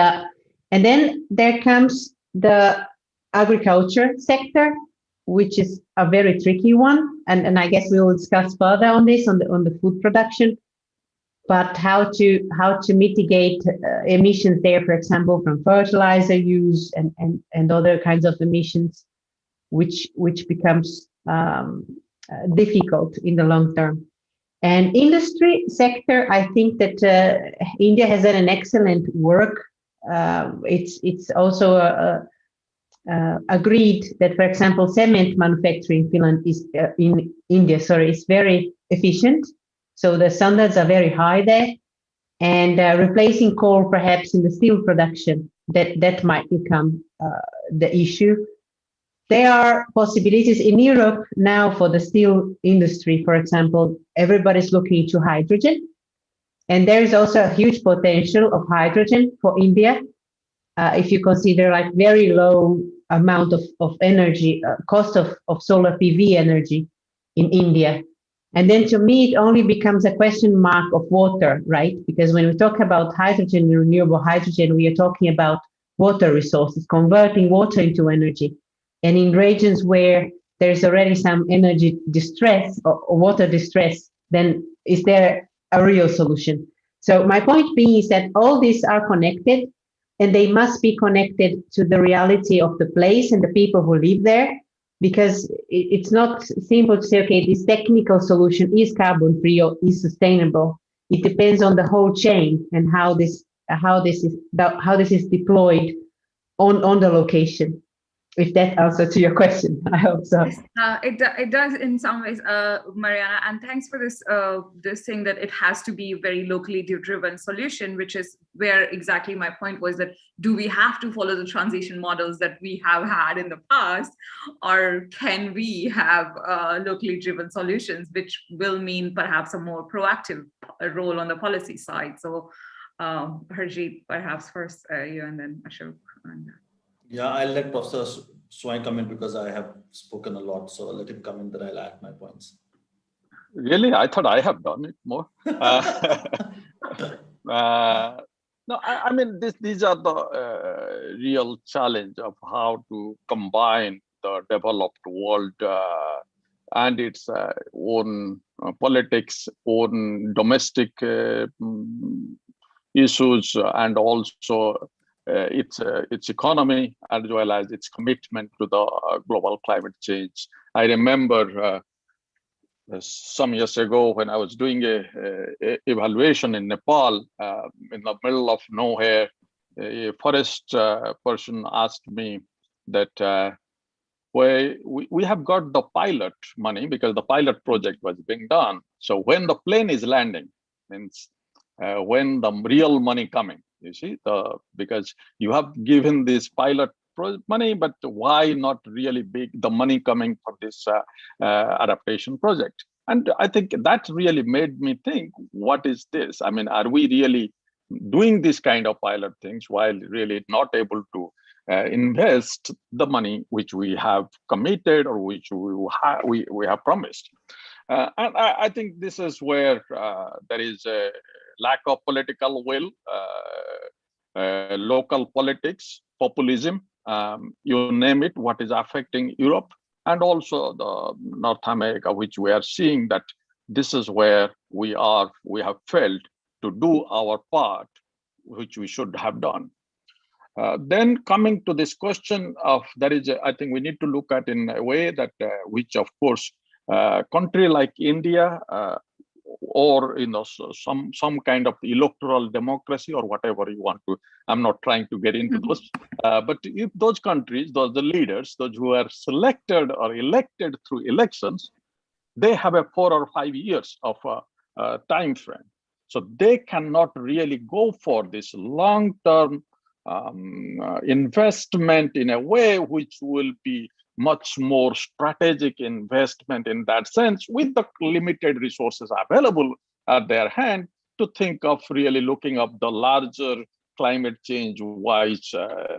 then there comes the agriculture sector, which is a very tricky one, and I guess we will discuss further on this on the food production. But how to mitigate emissions there, for example, from fertilizer use and other kinds of emissions, which becomes difficult in the long term. And industry sector, I think that India has done an excellent work. It's also agreed that, for example, cement manufacturing in India is very efficient. So the standards are very high there, and replacing coal perhaps in the steel production, that might become the issue. There are possibilities in Europe now for the steel industry, for example. Everybody's looking into hydrogen, and there is also a huge potential of hydrogen for India. If you consider like very low amount of energy, cost of solar PV energy in India. And then to me, it only becomes a question mark of water, right? Because when we talk about hydrogen, renewable hydrogen, we are talking about water resources, converting water into energy. And in regions where there's already some energy distress or water distress, then is there a real solution? So my point being is that all these are connected, and they must be connected to the reality of the place and the people who live there. Because it's not simple to say, okay, this technical solution is carbon-free or is sustainable. It depends on the whole chain and how this is deployed on the location. If that answers to your question, I hope so.
It does in some ways, Mariana, and thanks for this thing that it has to be a very locally driven solution, which is where exactly my point was, that do we have to follow the transition models that we have had in the past, or can we have locally driven solutions, which will mean perhaps a more proactive role on the policy side? So Harjeet, perhaps first you, and then Ashok.
Yeah, I'll let Professor Swain come in because I have spoken a lot. So I'll let him come in, then I'll add my points.
Really? I thought I have done it more. No, I mean, these are the real challenge of how to combine the developed world and its own politics, own domestic issues, and also its economy, as well as its commitment to the global climate change. I remember some years ago when I was doing a evaluation in Nepal, in the middle of nowhere, a forest person asked me that where we have got the pilot money because the pilot project was being done. So when the plane is landing, means when the real money coming, you see, because you have given this pilot money, but why not really big the money coming for this adaptation project? And I think that really made me think, what is this? I mean, are we really doing this kind of pilot things while really not able to invest the money which we have committed or which we have promised? And I think this is where there is a lack of political will, local politics, populism, you name it, what is affecting Europe, and also the North America, which we are seeing that this is where we have failed to do our part, which we should have done. Then coming to this question of, I think we need to look at in a way that which of course country like India or some kind of electoral democracy or whatever you want to, I'm not trying to get into those, but if those countries, the leaders, those who are selected or elected through elections, they have a 4 or 5 years of time frame. So they cannot really go for this long-term investment in a way which will be much more strategic investment in that sense, with the limited resources available at their hand, to think of really looking up the larger climate change wise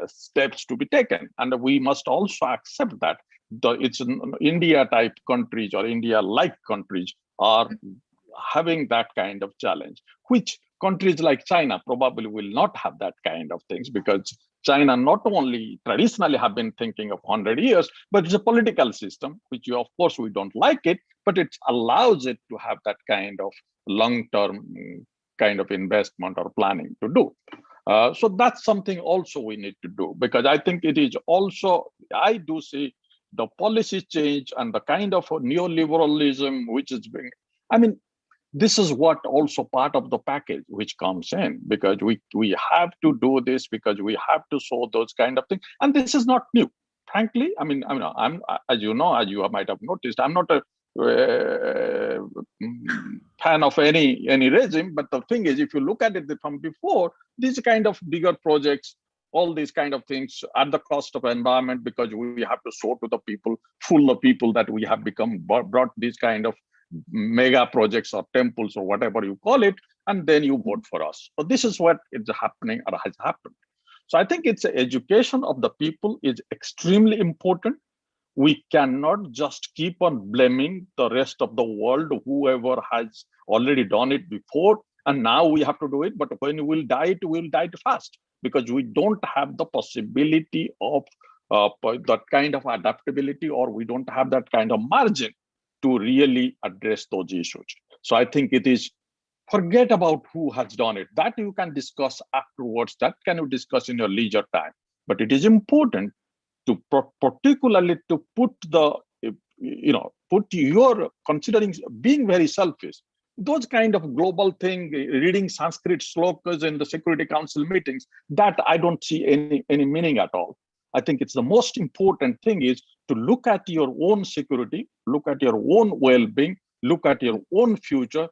steps to be taken. And we must also accept that it's India type countries or India like countries are having that kind of challenge, which countries like China probably will not have that kind of things, because China not only traditionally have been thinking of 100 years, but it's a political system, which of course we don't like it, but it allows it to have that kind of long-term kind of investment or planning to do. So that's something also we need to do, because I think it is also, I do see the policy change and the kind of neoliberalism which is being, I mean, this is what also part of the package which comes in, because we have to do this, because we have to show those kind of things. And this is not new, frankly. I mean, I'm as you know, as you might have noticed, I'm not a fan of any regime. But the thing is, if you look at it from before, these kind of bigger projects, all these kind of things at the cost of environment, because we have to show to the people, fool the people that we have brought these kind of mega projects or temples or whatever you call it, and then you vote for us. So this is what is happening or has happened. So I think it's education of the people is extremely important. We cannot just keep on blaming the rest of the world, whoever has already done it before, and now we have to do it. But when we'll die fast, because we don't have the possibility of that kind of adaptability, or we don't have that kind of margin to really address those issues. So I think it is, forget about who has done it. That you can discuss afterwards. That can you discuss in your leisure time. But it is important to particularly to put your considering being very selfish. Those kind of global thing, reading Sanskrit slokas in the Security Council meetings, that I don't see any meaning at all. I think it's the most important thing is to look at your own security, look at your own well-being, look at your own future,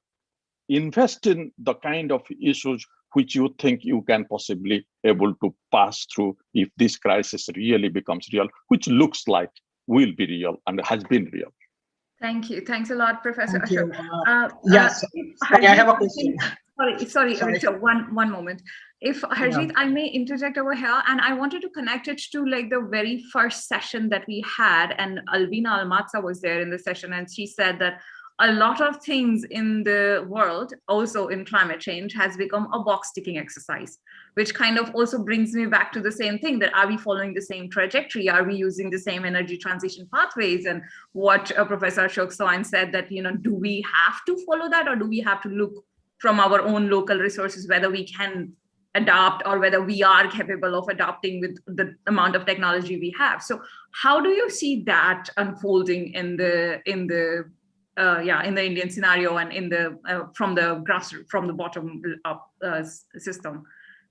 invest in the kind of issues which you think you can possibly able to pass through if this crisis really becomes real, which looks like will be real and has been real.
Thank you. Thanks a lot, Professor
Thank
Ashok.
Yes,
Harjeet,
I have a question.
Sorry, Richard, one moment. If Harjeet,
Yeah.
I may interject over here, and I wanted to connect it to like the very first session that we had, and Alvina Almatsa was there in the session, and she said that a lot of things in the world, also in climate change, has become a box ticking exercise, which kind of also brings me back to the same thing, that are we following the same trajectory? Are we using the same energy transition pathways? And what Professor Ashok Swain said, that, do we have to follow that, or do we have to look from our own local resources, whether we can adapt or whether we are capable of adapting with the amount of technology we have? So how do you see that unfolding in the Indian scenario, and in the from the grassroots, from the bottom up system?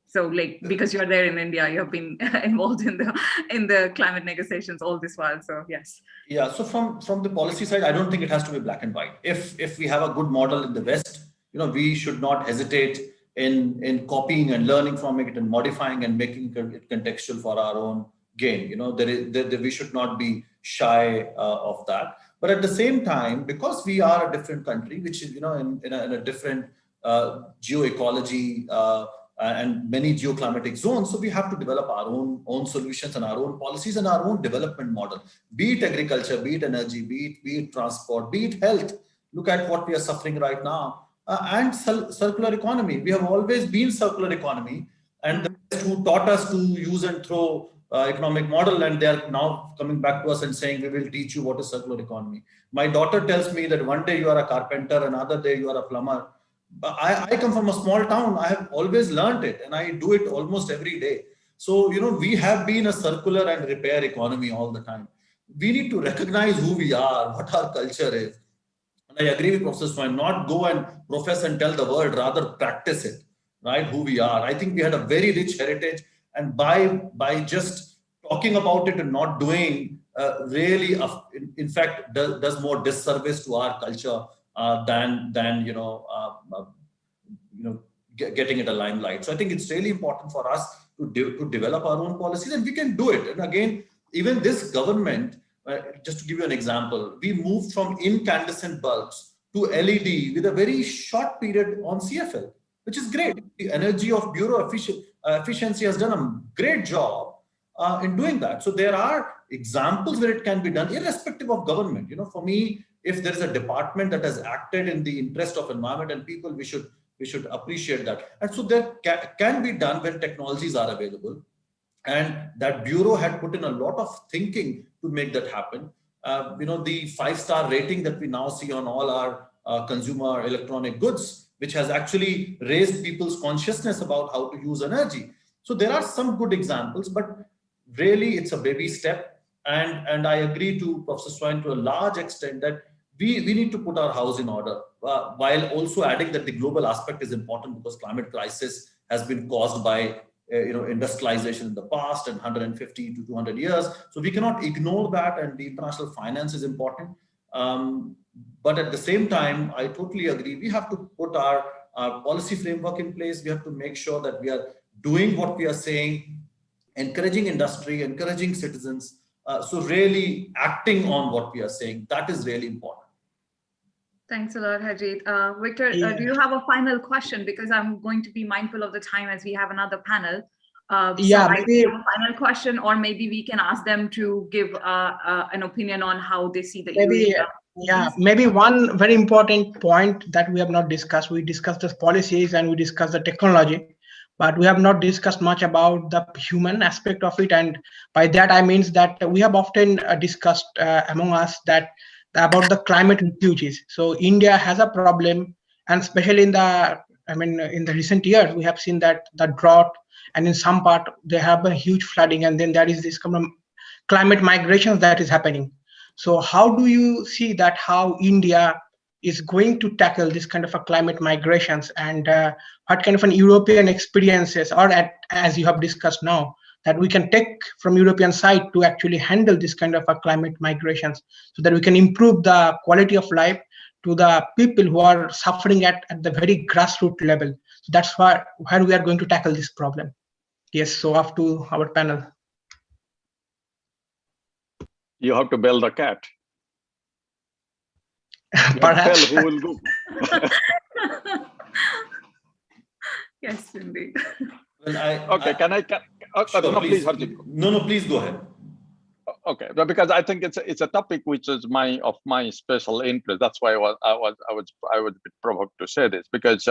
So, like, because you're there in India, you have been involved in the climate negotiations all this while. So yes.
Yeah. So from the policy side, I don't think it has to be black and white. If we have a good model in the West, we should not hesitate in copying and learning from it and modifying and making it contextual for our own gain. We should not be shy of that. But at the same time, because we are a different country, which is in a different geoecology and many geoclimatic zones, so we have to develop our own solutions and our own policies and our own development model. Be it agriculture, be it energy, be it transport, be it health. Look at what we are suffering right now. And circular economy. We have always been circular economy, and the rest who taught us to use and throw economic model, and they are now coming back to us and saying, we will teach you what is circular economy. My daughter tells me that one day you are a carpenter, another day you are a plumber. I come from a small town. I have always learned it, and I do it almost every day. So, we have been a circular and repair economy all the time. We need to recognize who we are, what our culture is. And I agree with Professor Swain, not go and profess and tell the world, rather practice it, right? Who we are. I think we had a very rich heritage, and by just talking about it and not doing, really, in fact, does more disservice to our culture than getting it a limelight. So I think it's really important for us to develop our own policies, and we can do it. And again, even this government. Just to give you an example, we moved from incandescent bulbs to LED with a very short period on CFL, which is great. The energy of Bureau efficiency has done a great job in doing that. So there are examples where it can be done, irrespective of government. For me, if there is a department that has acted in the interest of environment and people, we should appreciate that. And so that can be done when technologies are available. And that bureau had put in a lot of thinking to make that happen. The 5-star rating that we now see on all our consumer electronic goods, which has actually raised people's consciousness about how to use energy. So there are some good examples, but really it's a baby step. And I agree to Professor Swain to a large extent that we need to put our house in order, while also adding that the global aspect is important, because climate crisis has been caused by industrialization in the past and 150 to 200 years. So we cannot ignore that, and the international finance is important. But at the same time, I totally agree. We have to put our policy framework in place. We have to make sure that we are doing what we are saying, encouraging industry, encouraging citizens. So really acting on what we are saying, that is really important.
Thanks a lot, Harjeet. Victor, do you have a final question? Because I'm going to be mindful of the time as we have another panel. Maybe have a final question, or maybe we can ask them to give an opinion on how they see the
maybe one very important point that we have not discussed. We discussed the policies and we discussed the technology, but we have not discussed much about the human aspect of it. And by that I means that we have often discussed among us that about the climate refugees. So India has a problem, and especially in the recent years, we have seen that the drought, and in some part they have a huge flooding, and then there is this kind of climate migrations that is happening. So how do you see that, how India is going to tackle this kind of a climate migrations, and what kind of an European experiences, or as you have discussed now, that we can take from European side to actually handle this kind of a climate migrations, so that we can improve the quality of life to the people who are suffering at the very grassroots level. So that's where we are going to tackle this problem. Yes, so off to our panel.
You have to build a cat.
Perhaps.
Who will go?
Yes, indeed.
Well,
okay, can I?
Sure,
no, please, Harjit.
No, please go ahead.
Okay, because I think it's a topic which is of my special interest. That's why I was a bit provoked to say this, because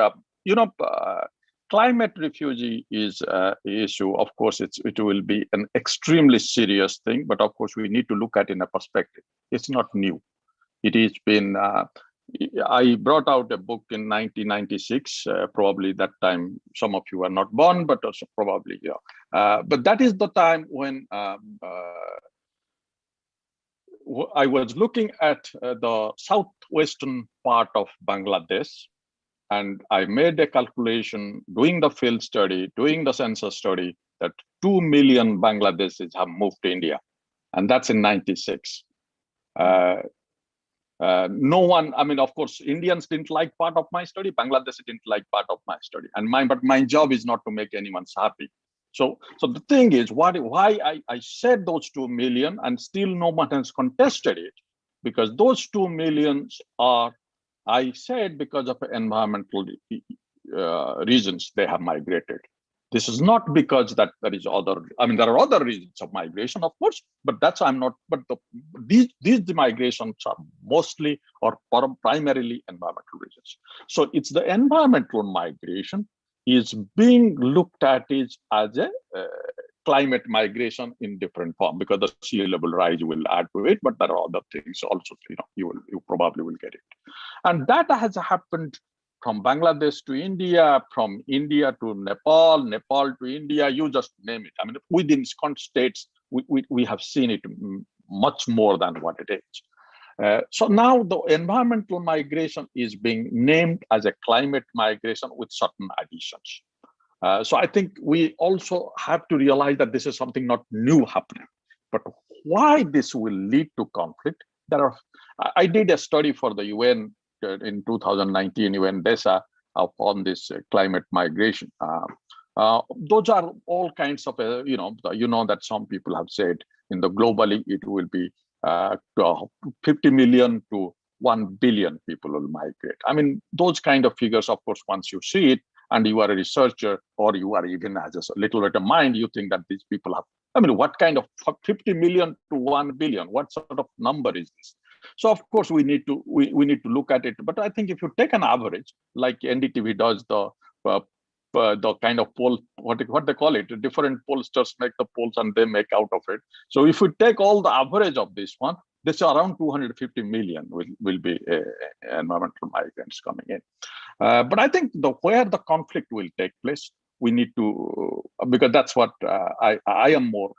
climate refugee is an issue. Of course, it will be an extremely serious thing, but of course we need to look at it in a perspective. It's not new. It has been. I brought out a book in 1996. Probably that time some of you were not born, but also probably but that is the time when I was looking at the southwestern part of Bangladesh, and I made a calculation doing the field study, doing the census study, that 2 million Bangladeshis have moved to India, and that's in 96. No one, I mean, of course, Indians didn't like part of my study, Bangladesh didn't like part of my study, but my job is not to make anyone happy. So the thing is, why I said those 2 million, and still no one has contested it, because those 2 millions are, I said, because of environmental reasons they have migrated. This is not because that there is other, I mean, there are other reasons of migration, of course, but that's, I'm not, but these migrations are mostly or primarily environmental reasons. So it's the environmental migration is being looked at as a climate migration in different form, because the sea level rise will add to it, but there are other things also, you probably will get it. And that has happened from Bangladesh to India, from India to Nepal, Nepal to India, you just name it. I mean, within states, we have seen it much more than what it is. So now the environmental migration is being named as a climate migration with certain additions. So I think we also have to realize that this is something not new happening, but why this will lead to conflict. I did a study for the UN in 2019, UN DESA, upon this climate migration. Those are all kinds of, that some people have said in the globally, it will be 50 million to 1 billion people will migrate. I mean, those kind of figures, of course, once you see it, and you are a researcher, or you are even as a little bit of mind, you think that these people have, I mean, what kind of 50 million to 1 billion, what sort of number is this? So of course we need to look at it. But I think if you take an average, like NDTV does the kind of poll, what they call it, different pollsters make the polls and they make out of it. So if we take all the average of this one, this is around 250 million will be environmental migrants coming in. But I think where the conflict will take place, we need to, because that's what I am more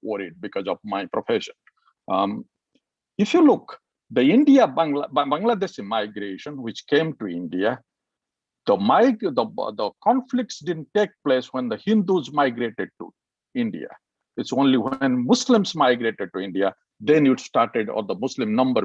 worried because of my profession. If you look, the Bangladeshi migration, which came to India, the conflicts didn't take place when the Hindus migrated to India. It's only when Muslims migrated to India, then it started, or the Muslim number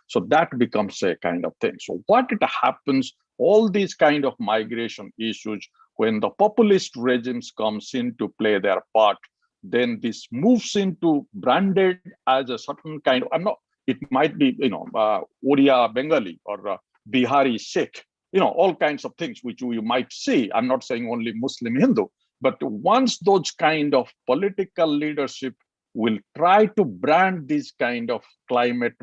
so that becomes a kind of thing. So what it happens, all these kind of migration issues, when the populist regimes comes in to play their part, then this moves into branded as a certain kind of, it might be, Odia Bengali or Bihari Sikh, all kinds of things which you might see. I'm not saying only Muslim Hindu, but once those kind of political leadership will try to brand these kind of climate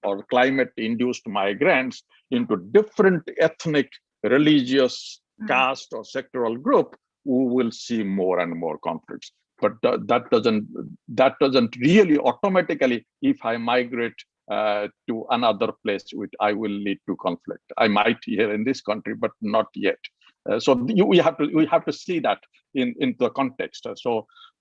or climate induced migrants into different ethnic, religious, caste or sectoral group, we will see more and more conflicts. But that doesn't really automatically, if I migrate to another place, which I will lead to conflict. I might here in this country, but not yet. So we have to see that in the context.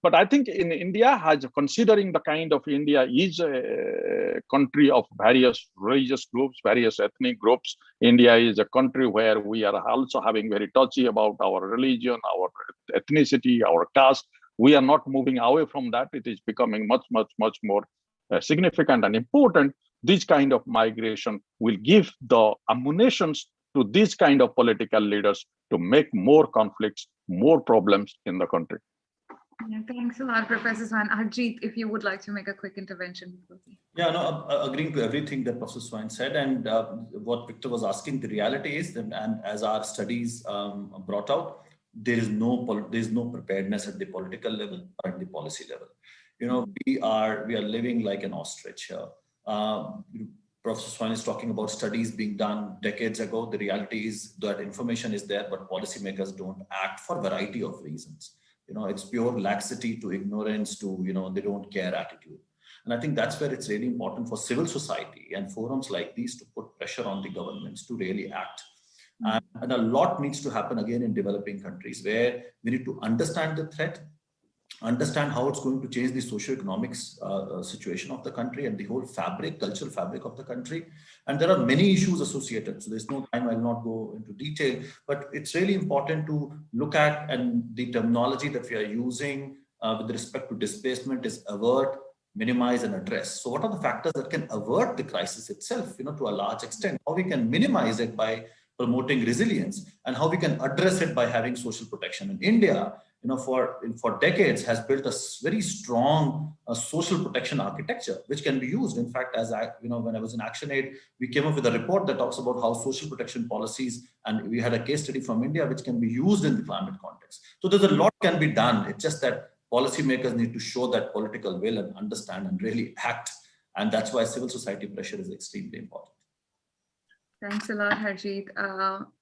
But I think in India, considering the kind of India is a country of various religious groups, various ethnic groups. India is a country where we are also having very touchy about our religion, our ethnicity, our caste. We are not moving away from that. It is becoming much, much, much more significant and important. This kind of migration will give the ammunitions to these kind of political leaders to make more conflicts, more problems in the country.
Yeah, thanks a lot, Professor Swain. Harjeet, if you would like to make a quick intervention.
Yeah, no, agreeing to everything that Professor Swain said, and what Victor was asking, the reality is that, and as our studies brought out, there is no preparedness at the political level or at the policy level. we are living like an ostrich here. Professor Swain is talking about studies being done decades ago. The reality is that information is there, but policymakers don't act for a variety of reasons. It's pure laxity to ignorance to, they don't care attitude. And I think that's where it's really important for civil society and forums like these to put pressure on the governments to really act. And a lot needs to happen again in developing countries, where we need to understand the threat, understand how it's going to change the socio-economic situation of the country and the whole cultural fabric of the country. And there are many issues associated. So there's no time, I'll not go into detail, but it's really important to look at, and the terminology that we are using with respect to displacement is avert, minimize, and address. So what are the factors that can avert the crisis itself, to a large extent? How we can minimize it by promoting resilience, and how we can address it by having social protection. In India, for decades has built a very strong social protection architecture, which can be used. In fact, when I was in ActionAid, we came up with a report that talks about how social protection policies, and we had a case study from India, which can be used in the climate context. So there's a lot can be done. It's just that policymakers need to show that political will and understand and really act. And that's why civil society pressure is extremely important.
Thanks a lot, Harjeet.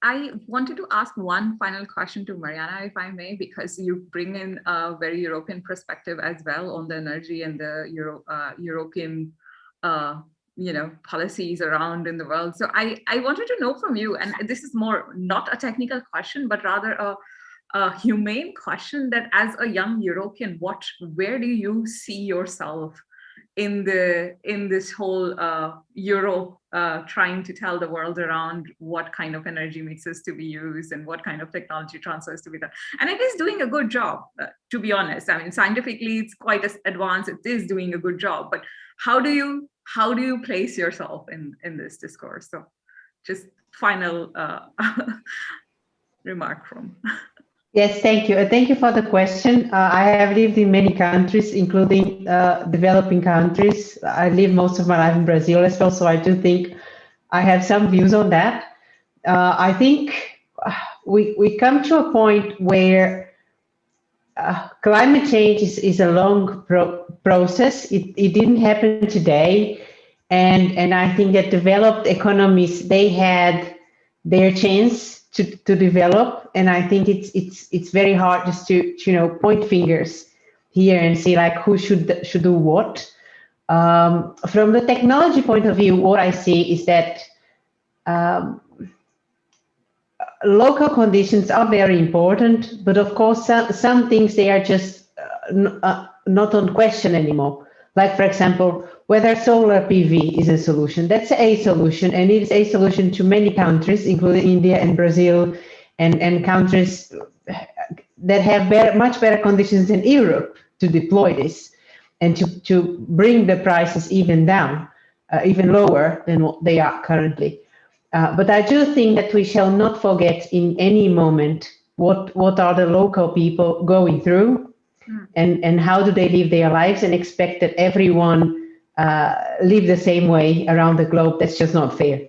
I wanted to ask one final question to Mariana, if I may, because you bring in a very European perspective as well on the energy and the European, policies around in the world. So I wanted to know from you, and this is more not a technical question, but rather a humane question, that as a young European, where do you see yourself in this whole Europe trying to tell the world around what kind of energy mixes to be used and what kind of technology transfers to be done? And it is doing a good job, to be honest. I mean, scientifically, it's quite advanced. It is doing a good job. But how do you place yourself in this discourse? So, just final remark from.
Yes, thank you. Thank you for the question. I have lived in many countries, including developing countries. I live most of my life in Brazil as well, so I do think I have some views on that. I think we come to a point where climate change is a long process. It didn't happen today, and I think that developed economies, they had their chance to develop, and I think it's very hard just to point fingers here and see like who should do what. From the technology point of view, what I see is that local conditions are very important, but of course some things, they are just not on question anymore. Like, for example, whether solar PV is a solution. That's a solution, and it is a solution to many countries, including India and Brazil, and countries that have much better conditions than Europe to deploy this and to bring the prices even down, even lower than what they are currently. But I do think that we shall not forget in any moment what are the local people going through, and how do they live their lives, and expect that everyone live the same way around the globe. That's just not fair.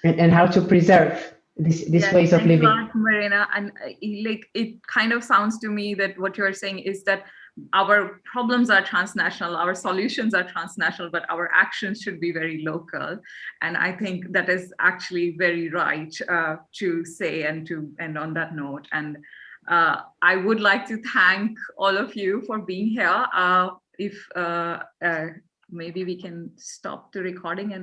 And how to preserve these ways of living.
Thanks a lot, Mariana. And it kind of sounds to me that what you're saying is that our problems are transnational, our solutions are transnational, but our actions should be very local. And I think that is actually very right to say, and to end on that note. And I would like to thank all of you for being here. If maybe we can stop the recording and then